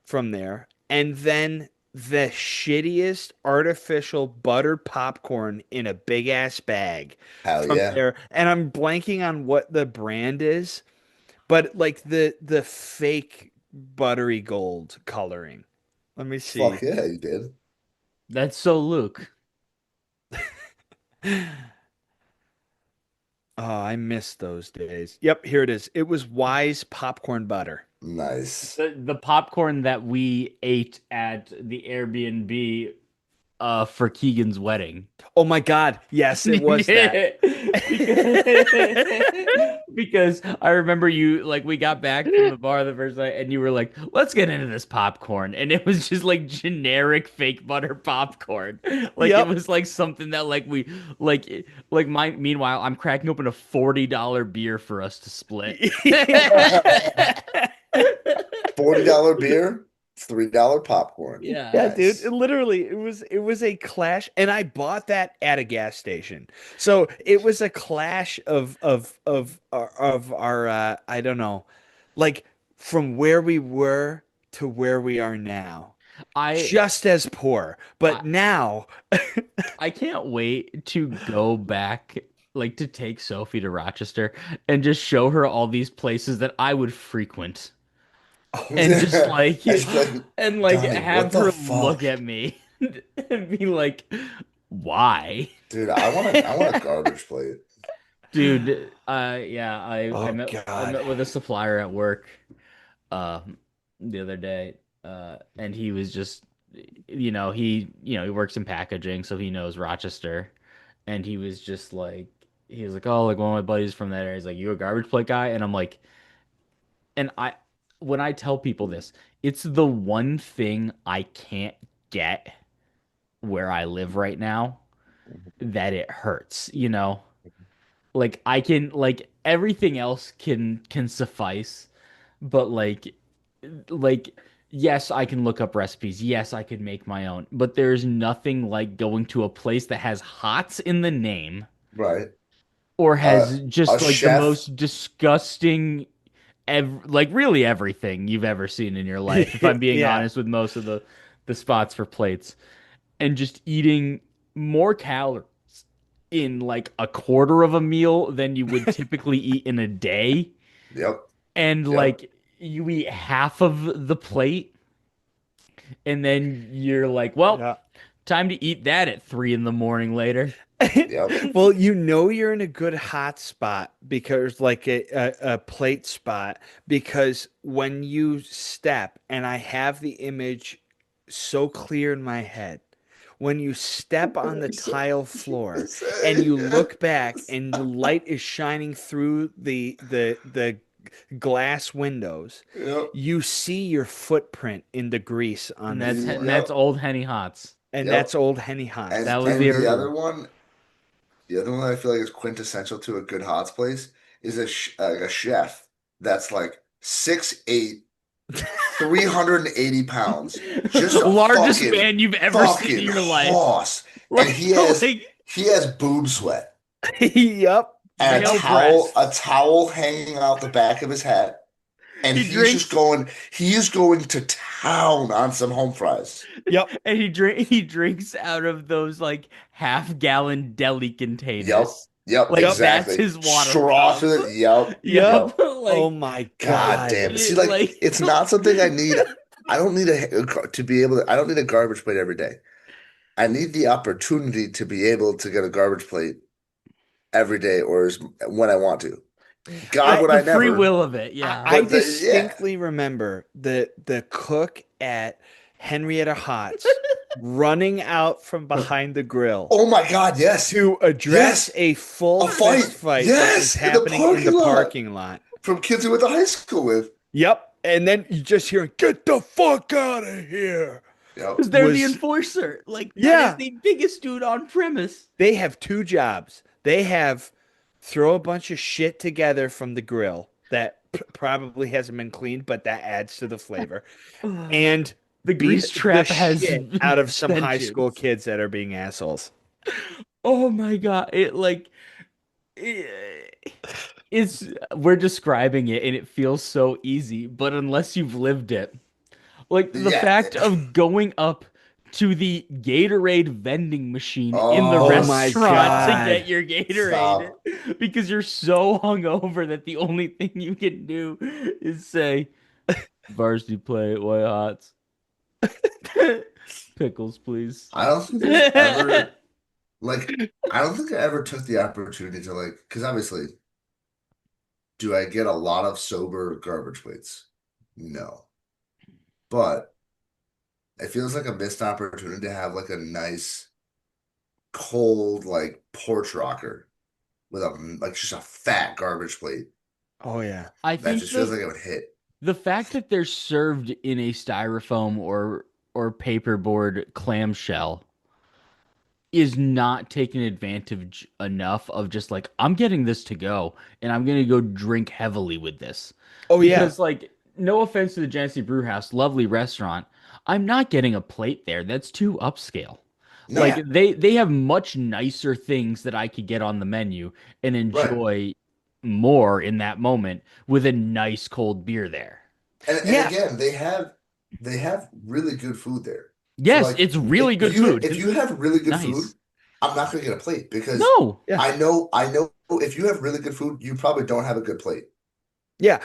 from there, and then the shittiest artificial buttered popcorn in a big ass bag Hell from yeah. there. And I'm blanking on what the brand is, but like the fake buttery gold coloring. Let me see. Fuck yeah, you did. That's so Luke. Oh, I miss those days. Yep, here it is. It was Wise popcorn butter. Nice. The popcorn that we ate at the Airbnb for Keegan's wedding. Oh my God. Yes, it was that. Yeah. Because I remember you like we got back from the bar the first night and you were like, let's get into this popcorn. And it was just like generic fake butter popcorn. Like it Yep. was like something that like we like my meanwhile I'm cracking open a $40 beer for us to split. $40 beer, $3 popcorn. Yeah. Yeah, dude. Nice. It was a clash, and I bought that at a gas station. So it was a clash of our I don't know, like from where we were to where we are now. I Just as poor, I but now I can't wait to go back, like to take Sophie to Rochester and just show her all these places that I would frequent and just like I just feel like, and like Donnie, what have the her look fuck? at me and be like, why? Dude, I want a garbage plate. Dude, yeah, oh I God. met with a supplier at work uh the other day, and he was just he works in packaging, so he knows Rochester. And he was like, oh, like one of my buddies from that area. He's like, you a garbage plate guy? And I'm like, and I when I tell people this, it's the one thing I can't get where I live right now that it hurts, you know? Like I can like everything else can suffice, but like yes, I can look up recipes. Yes, I could make my own, but there's nothing like going to a place that has hots in the name Right. or Uh, has a just like the chef. most disgusting like really everything you've ever seen in your life, if I'm being Yeah. honest with most of the spots for plates, and just eating more calories in like a quarter of a meal than you would typically eat in a day, Yep. and Yep. like you eat half of the plate and then you're like, well, Yeah. time to eat that at 3 in the morning later. Yep. Well, you're in a good hot spot because like a plate spot because when you step and I have the image so clear in my head when you step on the tile floor and you look back Yes. and the light is shining through the glass windows, Yep. you see your footprint in the grease on And the floor. that's Yep. old Henny Hots. And Yep. that's old Henny Hots. And That was and the the other one I feel like is quintessential to a good Hots place is like a chef that's like 6'8", 380 pounds, just a largest man you've ever seen in fucking your life. hoss, and Like, like he has boob sweat Yep. and male a breasts. towel hanging out the back of his hat, and He drinks he is going to town on some home fries. Yep. and he drinks out of those like half-gallon deli Yep, containers. yep, Like Yep. that's exactly. his water Straw cup. through it. Yep, Yep. Yep. yep. Oh Like my God God. damn. See, like like it's not something I need. I don't need to be able to. I don't need a garbage plate every day. I need the opportunity to be able to get a garbage plate every day when I want to. God, I would the I free never? will of it. I, Yeah. I But yeah, distinctly remember the cook at Henrietta Hots running out from behind the grill oh my God, yes, to address yes, a full a fist fight, fight that was yes, in the happening in the parking lot parking lot. from kids we went to high school with. Yep. And then you just hear, "Get the fuck out of here." Yep. Because they're the Was enforcer. Like that is yeah, the biggest dude on premise. they have two jobs. They have throw a bunch of shit together from the grill that probably hasn't been cleaned, but that adds to the flavor. And The beat grease the trap has shit out of some high school vengeance. kids that are being assholes. Oh my God. It, it's we're describing it and it feels so easy, but unless you've lived it, like the Yeah. fact of going up to the Gatorade vending machine in the Oh Oh, my restaurant to stop. get God. your Gatorade Stop. because you're so hungover that the only thing you can do is say, "Varsity plate, white hots, pickles, please." I don't think there's ever like I don't think I ever took the opportunity to like because obviously, do I get a lot of sober garbage plates? No. But it feels like a missed opportunity to have like a nice cold like porch rocker with a like just a fat garbage plate Oh yeah. I that think just feels like it would hit. the fact that they're served in a styrofoam or paperboard clamshell is not taking advantage enough of just like I'm getting this to go and I'm gonna go drink heavily with this Oh yeah. because like no offense to the Genesee Brew House, lovely restaurant, I'm not getting a plate there. That's too upscale. Like No, they have much nicer things that I could get on the menu and right. enjoy more in that moment with a nice cold beer there. And Yeah. again, they have really good food there. So Yes, like it's really good if food. you have really good food, Nice. I'm not gonna get a plate because No. Yeah. I know if you have really good food, you probably don't have a good plate. Yeah.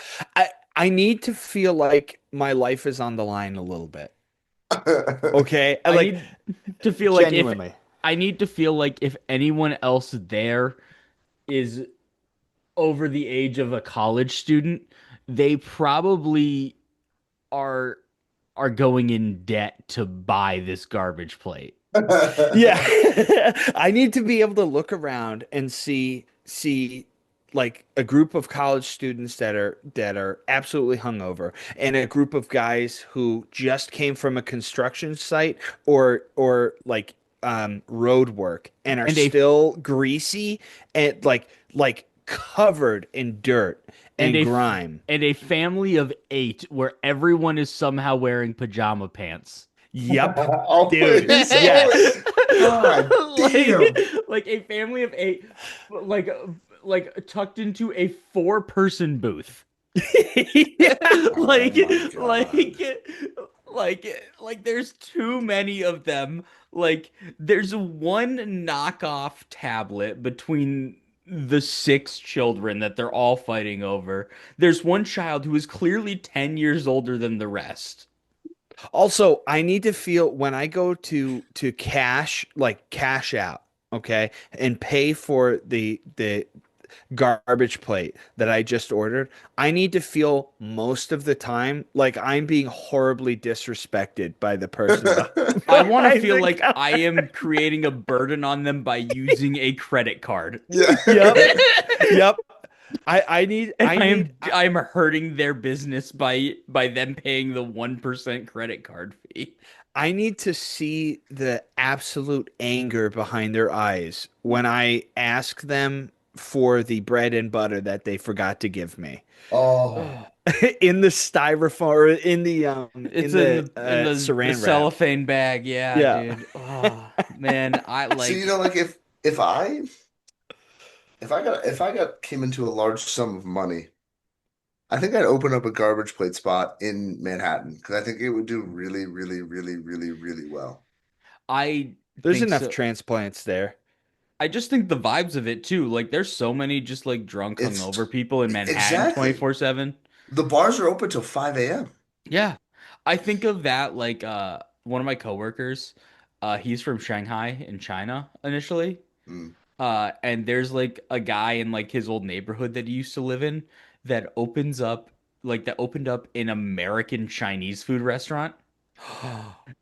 I need to feel like my life is on the line a little bit. Okay? I Like need to feel like if genuinely. I need to feel like if anyone else there is over the age of a college student, they probably are are going in debt to buy this garbage plate. Yeah. I need to be able to look around and see like a group of college students that are absolutely hungover and a group of guys who just came from a construction site or like road work and are And a still greasy and like covered in dirt and and a grime. and a family of 8 where everyone is somehow wearing pajama pants. Yep. Oh, Dude. it's Yes. always God like damn. like a family of 8 like tucked into a 4-person booth. Yeah. Oh like my God. like there's too many of them. Like there's one knockoff tablet between the 6 children that they're all fighting over. There's one child who is clearly 10 years older than the rest. Also, I need to feel when I go to cash, like cash out, okay, and pay for the garbage plate that I just ordered. I need to feel most of the time like I'm being horribly disrespected by the person I want to behind feel the like I counter. am creating a burden on them by using a credit card. Yeah. Yep. Yep. And I need I'm hurting their business by them paying the 1% credit card fee. I need to see the absolute anger behind their eyes when I ask them for the bread and butter that they forgot to give me Oh. Ugh. in the styrofoam or It's in in the the saran wrap. cellophane bag, yeah, Yeah. dude. Oh man, I So you like know, like if I got came into a large sum of money, I think I'd open up a garbage plate spot in Manhattan because I think it would do really, really, really, really, really well. I There's think enough so. transplants there. I just think the vibes of it too. Like there's so many just like drunk It's hungover people in Manhattan exactly 24/7. the bars are open till 5 a.m. Yeah. I think of that like one of my coworkers, he's from Shanghai in China initially. Mm. And there's like a guy in like his old neighborhood that he used to live in that opened up an American Chinese food restaurant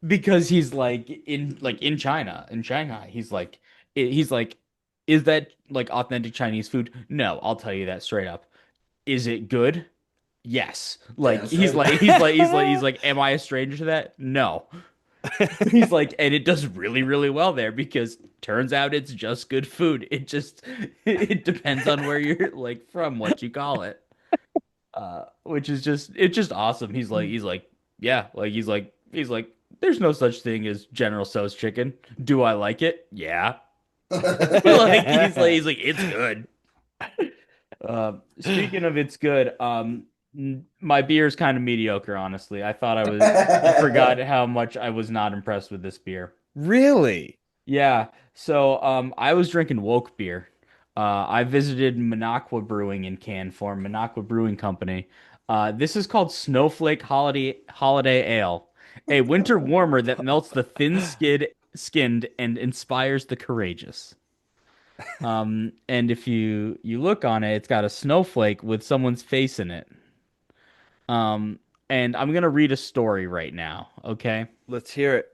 because he's like in China, in Shanghai. He's like, is that like authentic Chinese food? No, I'll tell you that straight up. Is it good? Yes. Yeah, Like that's right. he's like, am I a stranger to that? No. He's like, and it does really, really well there because turns out it's just good food. It just it depends on where you're like from, what you call it. Which is just it's just awesome. Yeah, like he's like, there's no such thing as General Tso's chicken. Do I like it? Yeah. He's like, it's good. Speaking of it's good, My beer is kind of mediocre, honestly. I forgot how much I was not impressed with this beer. Really? Yeah, so I was drinking woke beer. I visited Minocqua Brewing in can form, Minocqua Brewing Company. This is called Snowflake Holiday Ale, a winter warmer that melts the skinned and inspires the courageous. And if you look on it, it's got a snowflake with someone's face in it. Um, and I'm gonna read a story right now, okay? Let's hear it.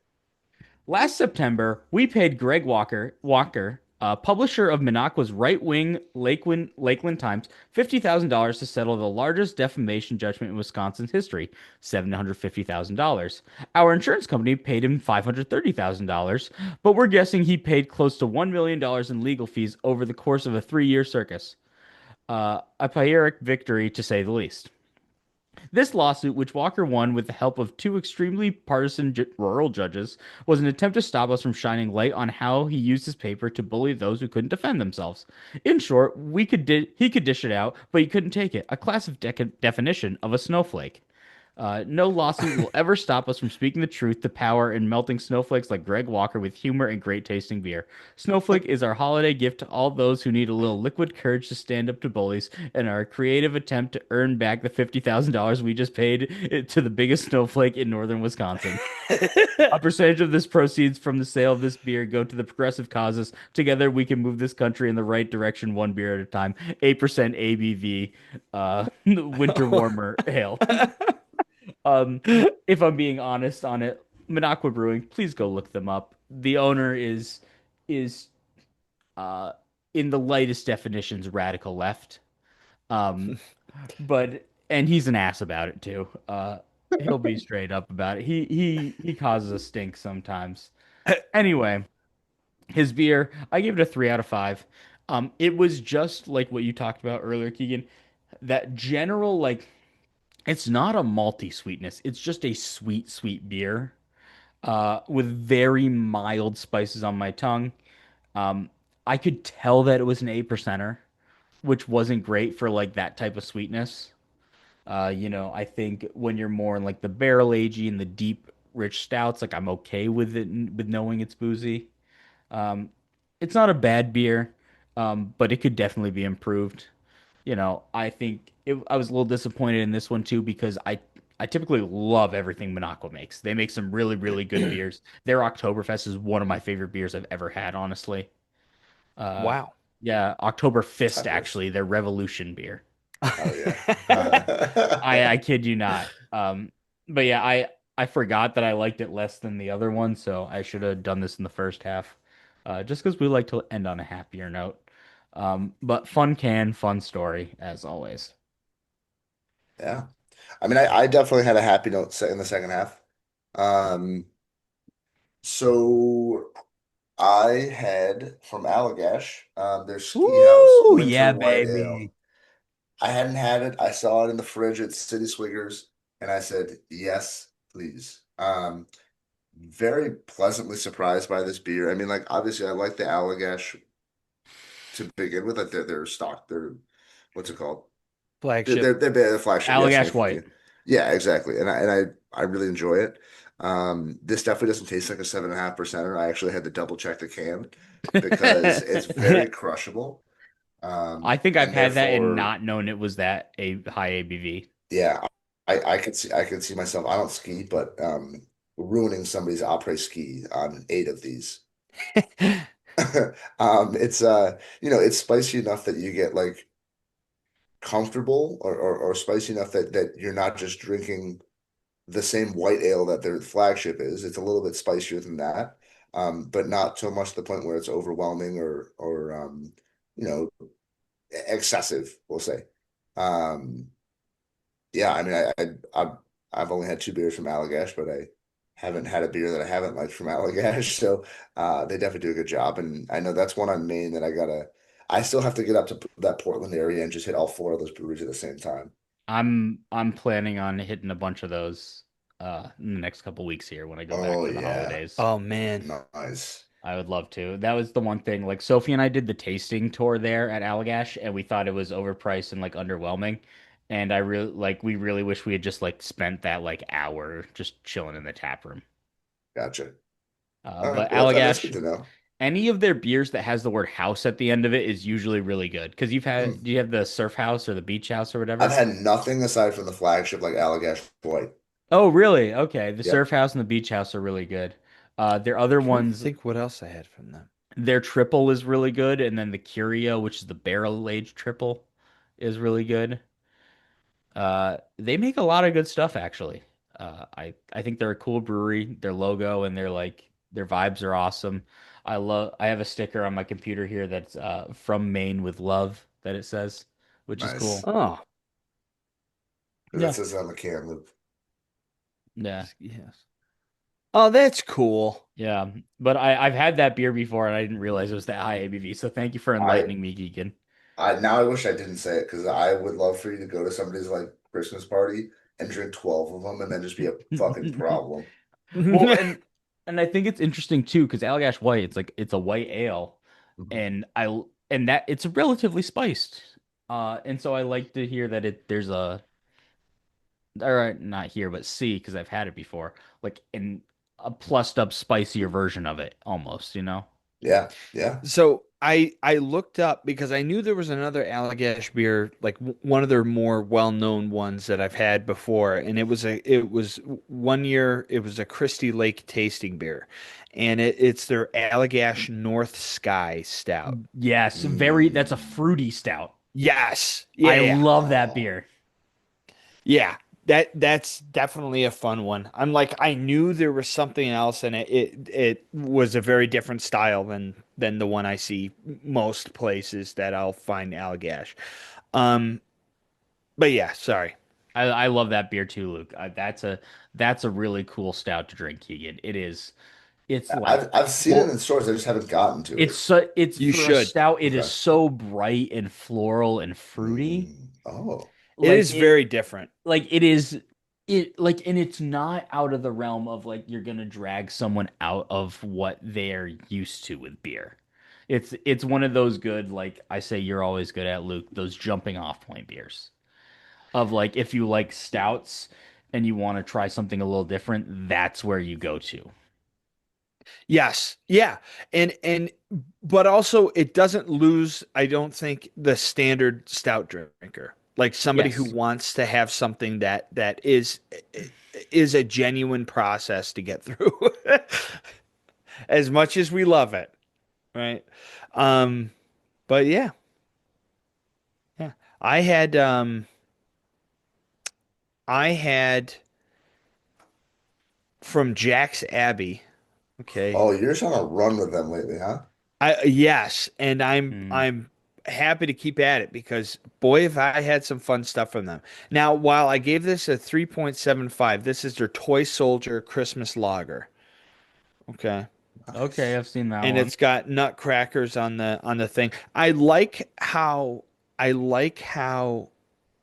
Last September, we paid Walker, publisher of Minocqua's right-wing Lakeland Times, $50,000 to settle the largest defamation judgment in Wisconsin's history, $750,000. Our insurance company paid him $530,000, but we're guessing he paid close to $1 million in legal fees over the course of a 3-year circus. A Pyrrhic victory, to say the least. This lawsuit, which Walker won with the help of two extremely partisan rural judges, was an attempt to stop us from shining light on how he used his paper to bully those who couldn't defend themselves. In short, he could dish it out, but he couldn't take it. A classic definition of a snowflake. No lawsuit will ever stop us from speaking the truth to power and melting snowflakes like Greg Walker with humor and great tasting beer. Snowflake is our holiday gift to all those who need a little liquid courage to stand up to bullies, and our creative attempt to earn back the $50,000 we just paid to the biggest snowflake in northern Wisconsin. A percentage of this proceeds from the sale of this beer go to the progressive causes. Together, we can move this country in the right direction, one beer at a time. 8% ABV, winter warmer ale. Um, if I'm being honest on it, Minocqua Brewing, please go look them up. The owner is uh in the lightest definitions radical left. Um, but and he's an ass about it too. He'll be straight up about it. He causes a stink sometimes. Anyway, his beer, I give it a 3 out of 5. It was just like what you talked about earlier, Keegan. That general like it's not a malty sweetness. It's just a sweet, sweet beer. With very mild spices on my tongue. Um, I could tell that it was an 8%er, which wasn't great for like that type of sweetness. I think when you're more in like the barrel agey and the deep, rich stouts, like I'm okay with it with knowing it's boozy. Um, it's not a bad beer, but it could definitely be improved. I think I was a little disappointed in this one too because I typically love everything Minocqua makes. They make some really, really good beers. Their Oktoberfest is one of my favorite beers I've ever had, honestly. Uh, Wow. yeah, Oktoberfest Type of. actually, their Revolution beer. Oh yeah. I kid you not. But yeah, I forgot that I liked it less than the other one, so I should have done this in the first half. Just because we like to end on a happier note. But fun story as always. Yeah. I mean, I definitely had a happy note in the second half. Um, so I had from Allagash, their Ski House Ooh, Winter yeah, White Ale. baby. I hadn't had it. I saw it in the fridge at City Swiggers, and I said, yes, please. Very pleasantly surprised by this beer. I mean, like obviously I like the Allagash to begin with. Like they're stock. They're what's it called? Flagship. They're the flagship. Yes, Allagash thank White. you. Yeah, exactly. And I really enjoy it. This definitely doesn't taste like a 7.5%er. I actually had to double check the can because it's very crushable. I think I've And had that and therefore, not known it was that a high ABV. yeah, I could see myself. I don't ski, but ruining somebody's après ski on 8 of these. It's it's spicy enough that you get like comfortable or spicy enough that you're not just drinking the same white ale that their flagship is. It's a little bit spicier than that, but not so much to the point where it's overwhelming or you know, excessive, we'll say. Um, yeah, I mean, I've only had 2 beers from Allagash, but I haven't had a beer that I haven't liked from Allagash. So they definitely do a good job, and I know that's one on Maine that I still have to get up to that Portland area and just hit all 4 of those breweries at the same time. I'm planning on hitting a bunch of those in the next couple weeks here when I go back Oh for the yeah, holidays. Oh man. nice. I would love to. That was the one thing. Like Sophie and I did the tasting tour there at Allagash, and we thought it was overpriced and like underwhelming. and I really like we really wish we had just like spent that like hour just chilling in the tap room. Gotcha. All right. But Well, that's good Allagash, to know. any of their beers that has the word house at the end of it is usually really good. Because Hmm. do you have the surf house or the beach house or I've whatever? had nothing aside from the flagship like Allagash White. Oh, really? Okay. The surf Yep. house and the beach house are really good. Their other Trying to ones, think what else I had from them. their triple is really good, and then the Curio, which is the barrel aged triple, is really good. They make a lot of good stuff actually. I think they're a cool brewery. Their logo and their vibes are awesome. I have a sticker on my computer here that's from Maine with love that it says, which is Nice. cool. Oh, Because that Yeah. says it on the can, Luke. Yeah. yes. Oh, that's cool. Yeah. But I've had that beer before and I didn't realize it was that high ABV. So thank you for I enlightening me, Geegan. I now I wish I didn't say it because I would love for you to go to somebody's like Christmas party and drink 12 of them and then just be a fucking problem. Well, and I think it's interesting too because Allagash White, it's a white ale, Mhm. and that it's relatively spiced, and so I like to hear that there's a or not here but see because I've had it before, like in a plussed up spicier version of it almost, you know? Yeah, yeah. So I looked up because I knew there was another Allagash beer, like one of their more well-known ones that I've had before, and it was one year it was a Christie Lake tasting beer, and it's their Allagash North Sky Stout. Yes, very. That's a Mm. fruity stout. Yes, I yeah, love that Oh, beer. yeah. That's definitely a fun one. I'm like I knew there was something else, and it was a very different style than the one I see most places that I'll find Allagash. Um, but yeah, sorry. I love that beer too, Luke. That's a really cool stout to drink, Keegan. It is. It's like I've seen it well, in stores. I just haven't gotten to it. it's You for a should. stout. It is Okay. so bright and floral and fruity. Mm. Oh, It Like is very different. it is and it's not out of the realm of like you're gonna drag someone out of what they're used to with beer. It's one of those good like I say you're always good at Luke, those jumping off point beers. Of like if you like stouts and you want to try something a little different, that's where you go to. Yes. Yeah. And but also it doesn't lose, I don't think, the standard stout drinker. Like somebody who Yes. wants to have something that is a genuine process to get through. As much as we love it, right? Um, but yeah, yeah. I had I had from Jack's Abbey. Okay. oh, you're just on a run with them lately, huh? I yes, and Mm. I'm happy to keep at it because boy, have I had some fun stuff from them. Now, while I gave this a 3.75, this is their Toy Soldier Christmas Lager. Okay. Okay, Nice. I've seen that And one. it's got nutcrackers on the thing. I like how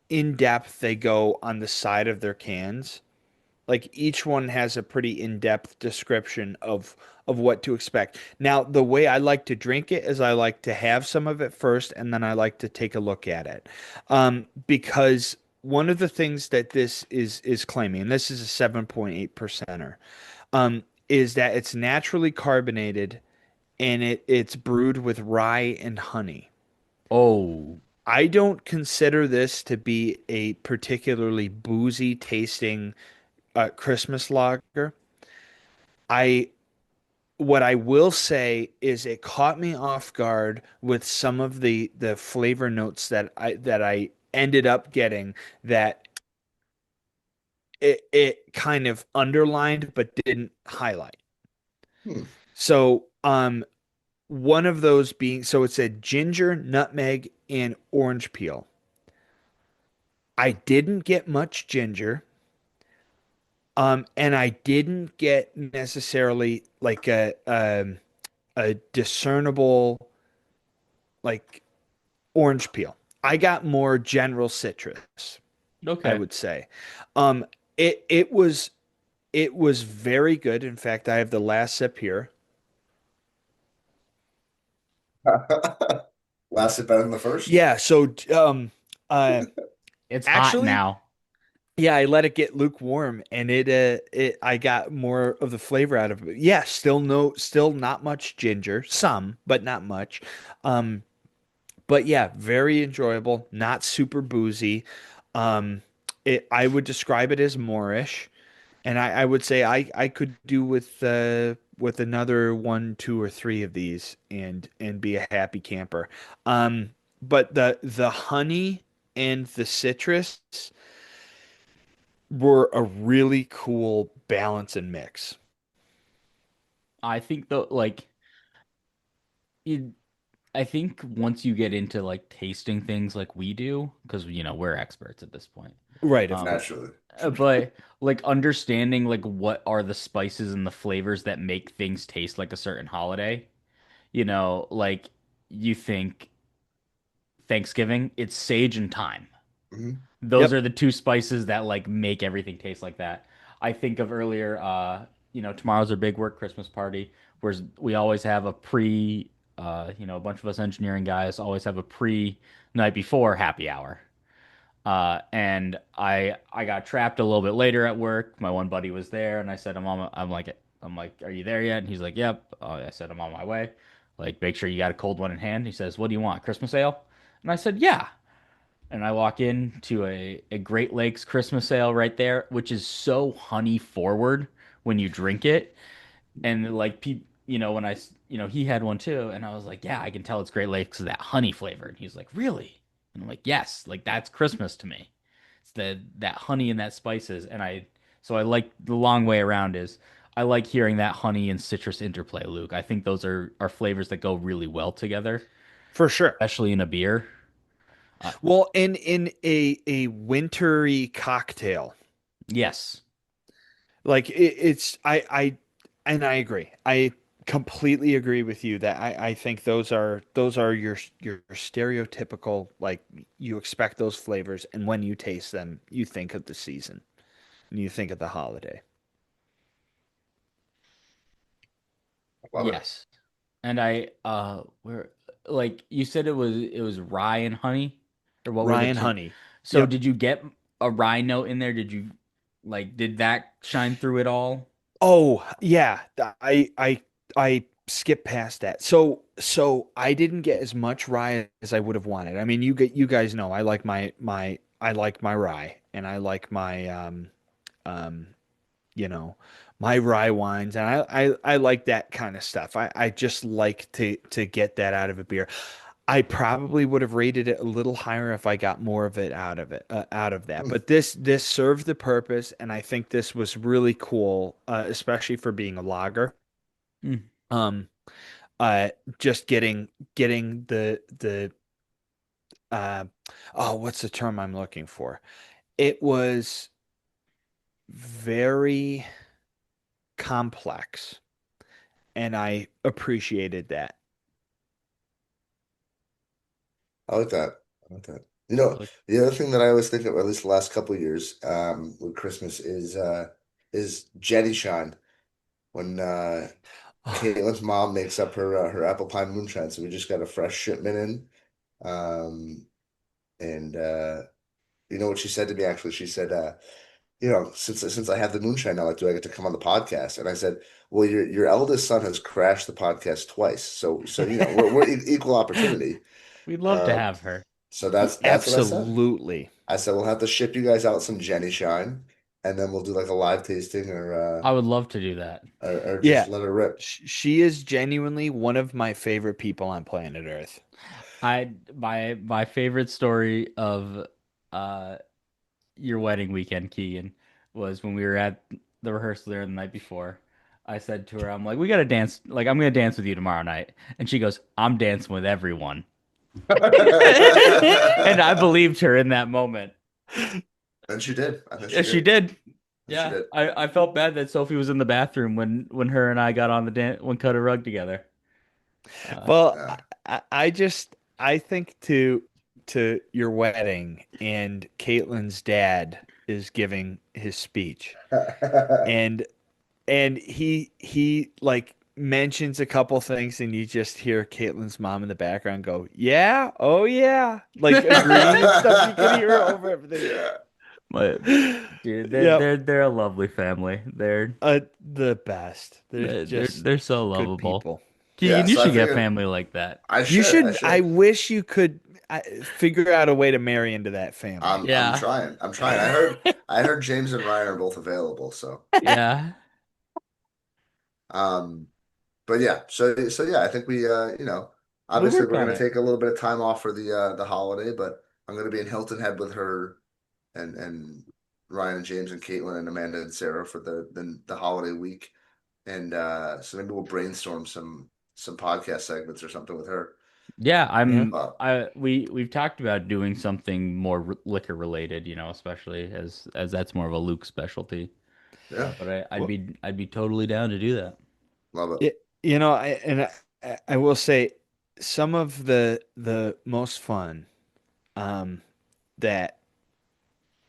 in depth they go on the side of their cans. Like each one has a pretty in-depth description of what to expect. Now, the way I like to drink it is I like to have some of it first, and then I like to take a look at it, because one of the things that this is claiming, and this is a 7.8 percenter, is that it's naturally carbonated and it's brewed with rye and honey. Oh, I don't consider this to be a particularly boozy tasting Christmas lager. I what I will say is it caught me off guard with some of the flavor notes that I ended up getting that it kind of underlined but didn't highlight. Hmm. So one of those being so it said ginger, nutmeg, and orange peel. I didn't get much ginger. And I didn't get necessarily like a discernible like orange peel. I got more general citrus, I okay. would say. Um, it it was very good. In fact, I have the last sip here. Lasted better than the first. Yeah, so uh It's hot Actually, now. yeah, I let it get lukewarm and it I got more of the flavor out of it. Yeah, still not much ginger, some, but not much. Um, but yeah, very enjoyable, not super boozy. Um, I would describe it as Moorish, and I would say I could do with another one, two, or three of these and be a happy camper. But the honey and the citrus were a really cool balance and mix. I think though, like, it, I think once you get into like tasting things like we do, because we're experts at this point. Right, of Um, course. Naturally. but like understanding like what are the spices and the flavors that make things taste like a certain holiday. Like you think Thanksgiving, it's sage and thyme. Hmm. Those Yep. are the two spices that like make everything taste like that. I think of earlier, tomorrow's our big work Christmas party, where we always have a a bunch of us engineering guys always have a pre night before happy hour. And I got trapped a little bit later at work. My one buddy was there, and I said, I'm like, are you there yet? And he's like, yep. I said, I'm on my way. Like, make sure you got a cold one in hand. He says, what do you want? Christmas ale? And I said, yeah. And I walk in to a Great Lakes Christmas ale right there, which is so honey forward when you drink it. And like when he had one too, and I was like, yeah, I can tell it's Great Lakes because of that honey flavor. And he's like, really? And I'm like, yes, like that's Christmas to me. It's that honey and that spices, and I like the long way around is I like hearing that honey and citrus interplay, Luke. I think those are flavors that go really well together, For sure. especially in a beer. Uh, Well, in a wintry cocktail, yes, like it's and I agree. I completely agree with you that I think those are your stereotypical, like you expect those flavors, and when you taste them, you think of the season and you think of the holiday. I love it. yes. And where like you said it was rye and honey, or what were the Ryan two? Honey. So Yep. did you get a rye note in there? Did that shine through it all? Oh, yeah. I skipped past that. So I didn't get as much rye as I would have wanted. I mean, you guys know I like I like my rye and I like my um you know my rye wines and I like that kind of stuff. I just like to get that out of a beer. I probably would have rated it a little higher if I got more of it out of that. Hmm. But this served the purpose, and I think this was really cool, especially for being a lager. Mm. Um, uh, just getting the uh, oh, what's the term I'm looking for? It was very complex, and I appreciated that. I like that. I like that. You know, Like the other thing that I always think of, at least the last couple of years, with Christmas is Jenny Shine when Caitlin's mom makes up her apple pie moonshine. So we just got a fresh shipment in. And you know what she said to me actually? She said, since I have the moonshine now, like, do I get to come on the podcast? And I said, well, your eldest son has crashed the podcast twice, so we're equal opportunity. we'd love to Um, have her. so that's what I said. Absolutely. I said we'll have to ship you guys out some Jenny Shine, and then we'll do like a live tasting I would love to do that. or just Yeah, let her rip. she is genuinely one of my favorite people on planet Earth. My favorite story of uh your wedding weekend, Keegan, was when we were at the rehearsal there the night before. I said to her, I'm like, we gotta dance, like I'm gonna dance with you tomorrow night. And she goes, I'm dancing with everyone. And I believed her in that moment. And she did. I think she Yeah, she did. did. And she Yeah. did. I felt bad that Sophie was in the bathroom when her and I got on the when cut a rug together. Uh, Well, Yeah. I think to your wedding and Caitlin's dad is giving his speech and he like mentions a couple things, and you just hear Caitlin's mom in the background go, "Yeah, oh yeah," like agreeing and stuff. You can hear her over everything. Yeah. But dude, they're Yep, they're they're a lovely family. the best. They're just They're so good lovable. people. Yeah, Keegan, you so I should get figured family like that. I You should. I should. I should. wish you could figure out a way to marry into that family. I'm Yeah. trying. I'm trying. I heard James and Ryan are both available, so Yeah. um but yeah, so yeah, I think we We obviously work we're on gonna it. take a little bit of time off for the holiday, but I'm gonna be in Hilton Head with her and Ryan and James and Caitlin and Amanda and Sarah for the holiday week. And so maybe we'll brainstorm some podcast segments or something with her. Yeah, Yeah. we've talked about doing something more liquor related, especially as that's more of a Luke specialty. Yeah, But Well, I'd be totally down to do that. love it. I will say some of the most fun um, that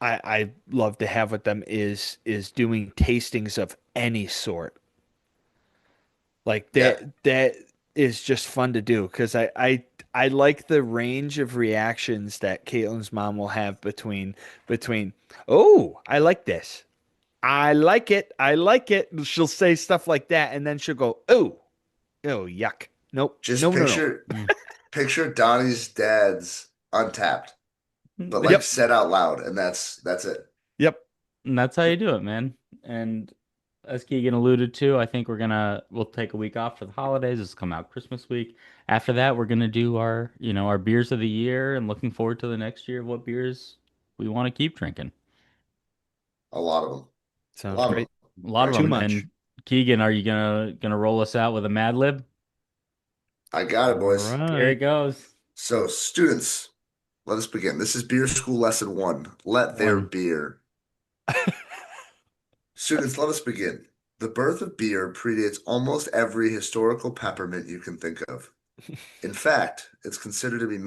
I love to have with them is doing tastings of any sort. Like Yeah, that is just fun to do because I like the range of reactions that Caitlin's mom will have between oh, I like this. I like it. I like it. She'll say stuff like that and then she'll go, "Oh, oh, yuck. Nope. just No, no, no." picture Donnie's dad's Untapped, but like Yep. said out loud, and that's it. Yep. And that's how you do it, man. And as Keegan alluded to, I think we'll take a week off for the holidays. This will come out Christmas week. After that, we're gonna do our beers of the year and looking forward to the next year of what beers we want to keep drinking. A lot of them, a Sounds lot of great. them. A lot of Right. Too them. much. And Keegan, are you gonna roll us out with a Mad Lib? I got it, All boys. Here it right. goes. So, students, let us begin. This is Beer School Lesson 1. Let there One. beer. Students, let us begin. The birth of beer predates almost every historical peppermint you can think of. In fact, it's considered to be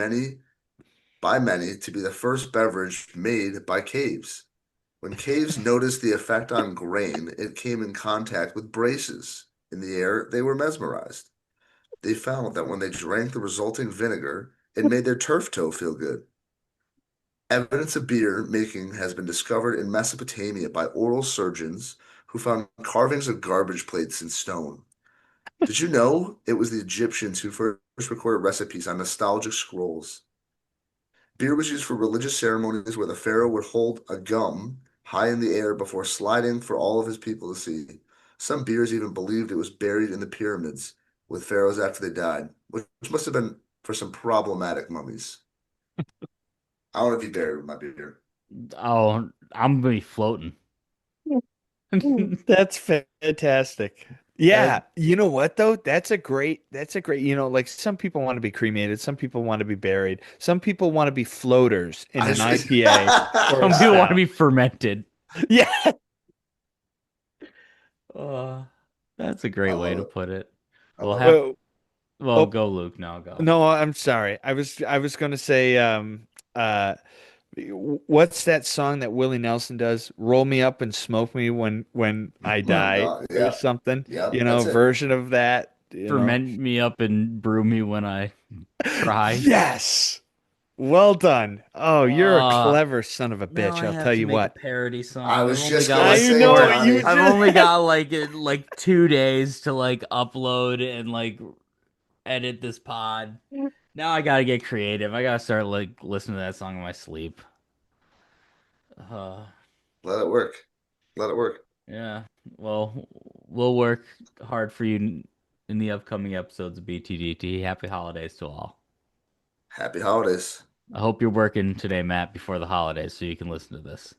by many to be the first beverage made by caves. When caves noticed the effect on grain, it came in contact with braces in the air, they were mesmerized. They found that when they drank the resulting vinegar, it made their turf toe feel good. Evidence of beer making has been discovered in Mesopotamia by oral surgeons who found carvings of garbage plates in stone. Did you know it was the Egyptians who first recorded recipes on nostalgic scrolls? Beer was used for religious ceremonies where the pharaoh would hold a gum high in the air before sliding for all of his people to see. Some beers even believed it was buried in the pyramids with pharaohs after they died, which must have been for some problematic mummies. I want to be buried with my beer. Oh, I'm gonna be floating. That's fantastic. That Yeah, you know what though? That's a great, like some people want to be cremated, some people want to be buried, some people want to be floaters in I an just, IPA or a some people want to stout. be fermented. Yeah. Uh, that's a I great way love to it. put it. I We'll love it. have, Oh, well, oh go, Luke. No, go. no, I'm sorry. I was gonna say uh what's that song that Willie Nelson does? Roll me up and smoke me when I die or Yep. something, Yep. That's it. version of that. Ferment me up and brew me when I cry. Yes. Well done. Oh, you're a Uh, clever son of a Now bitch. I I'll have tell to you make a what. parody I song. was just gonna I say, know you Donnie. I've just only got like 2 days to like upload and like edit this pod. Now I gotta get creative. I gotta start like listening to that song in my sleep. Uh, Let it work. Let it work. yeah. Well, we'll work hard for you in the upcoming episodes of BTDT. Happy holidays to all. Happy holidays. I hope you're working today, Matt, before the holidays so you can listen to this.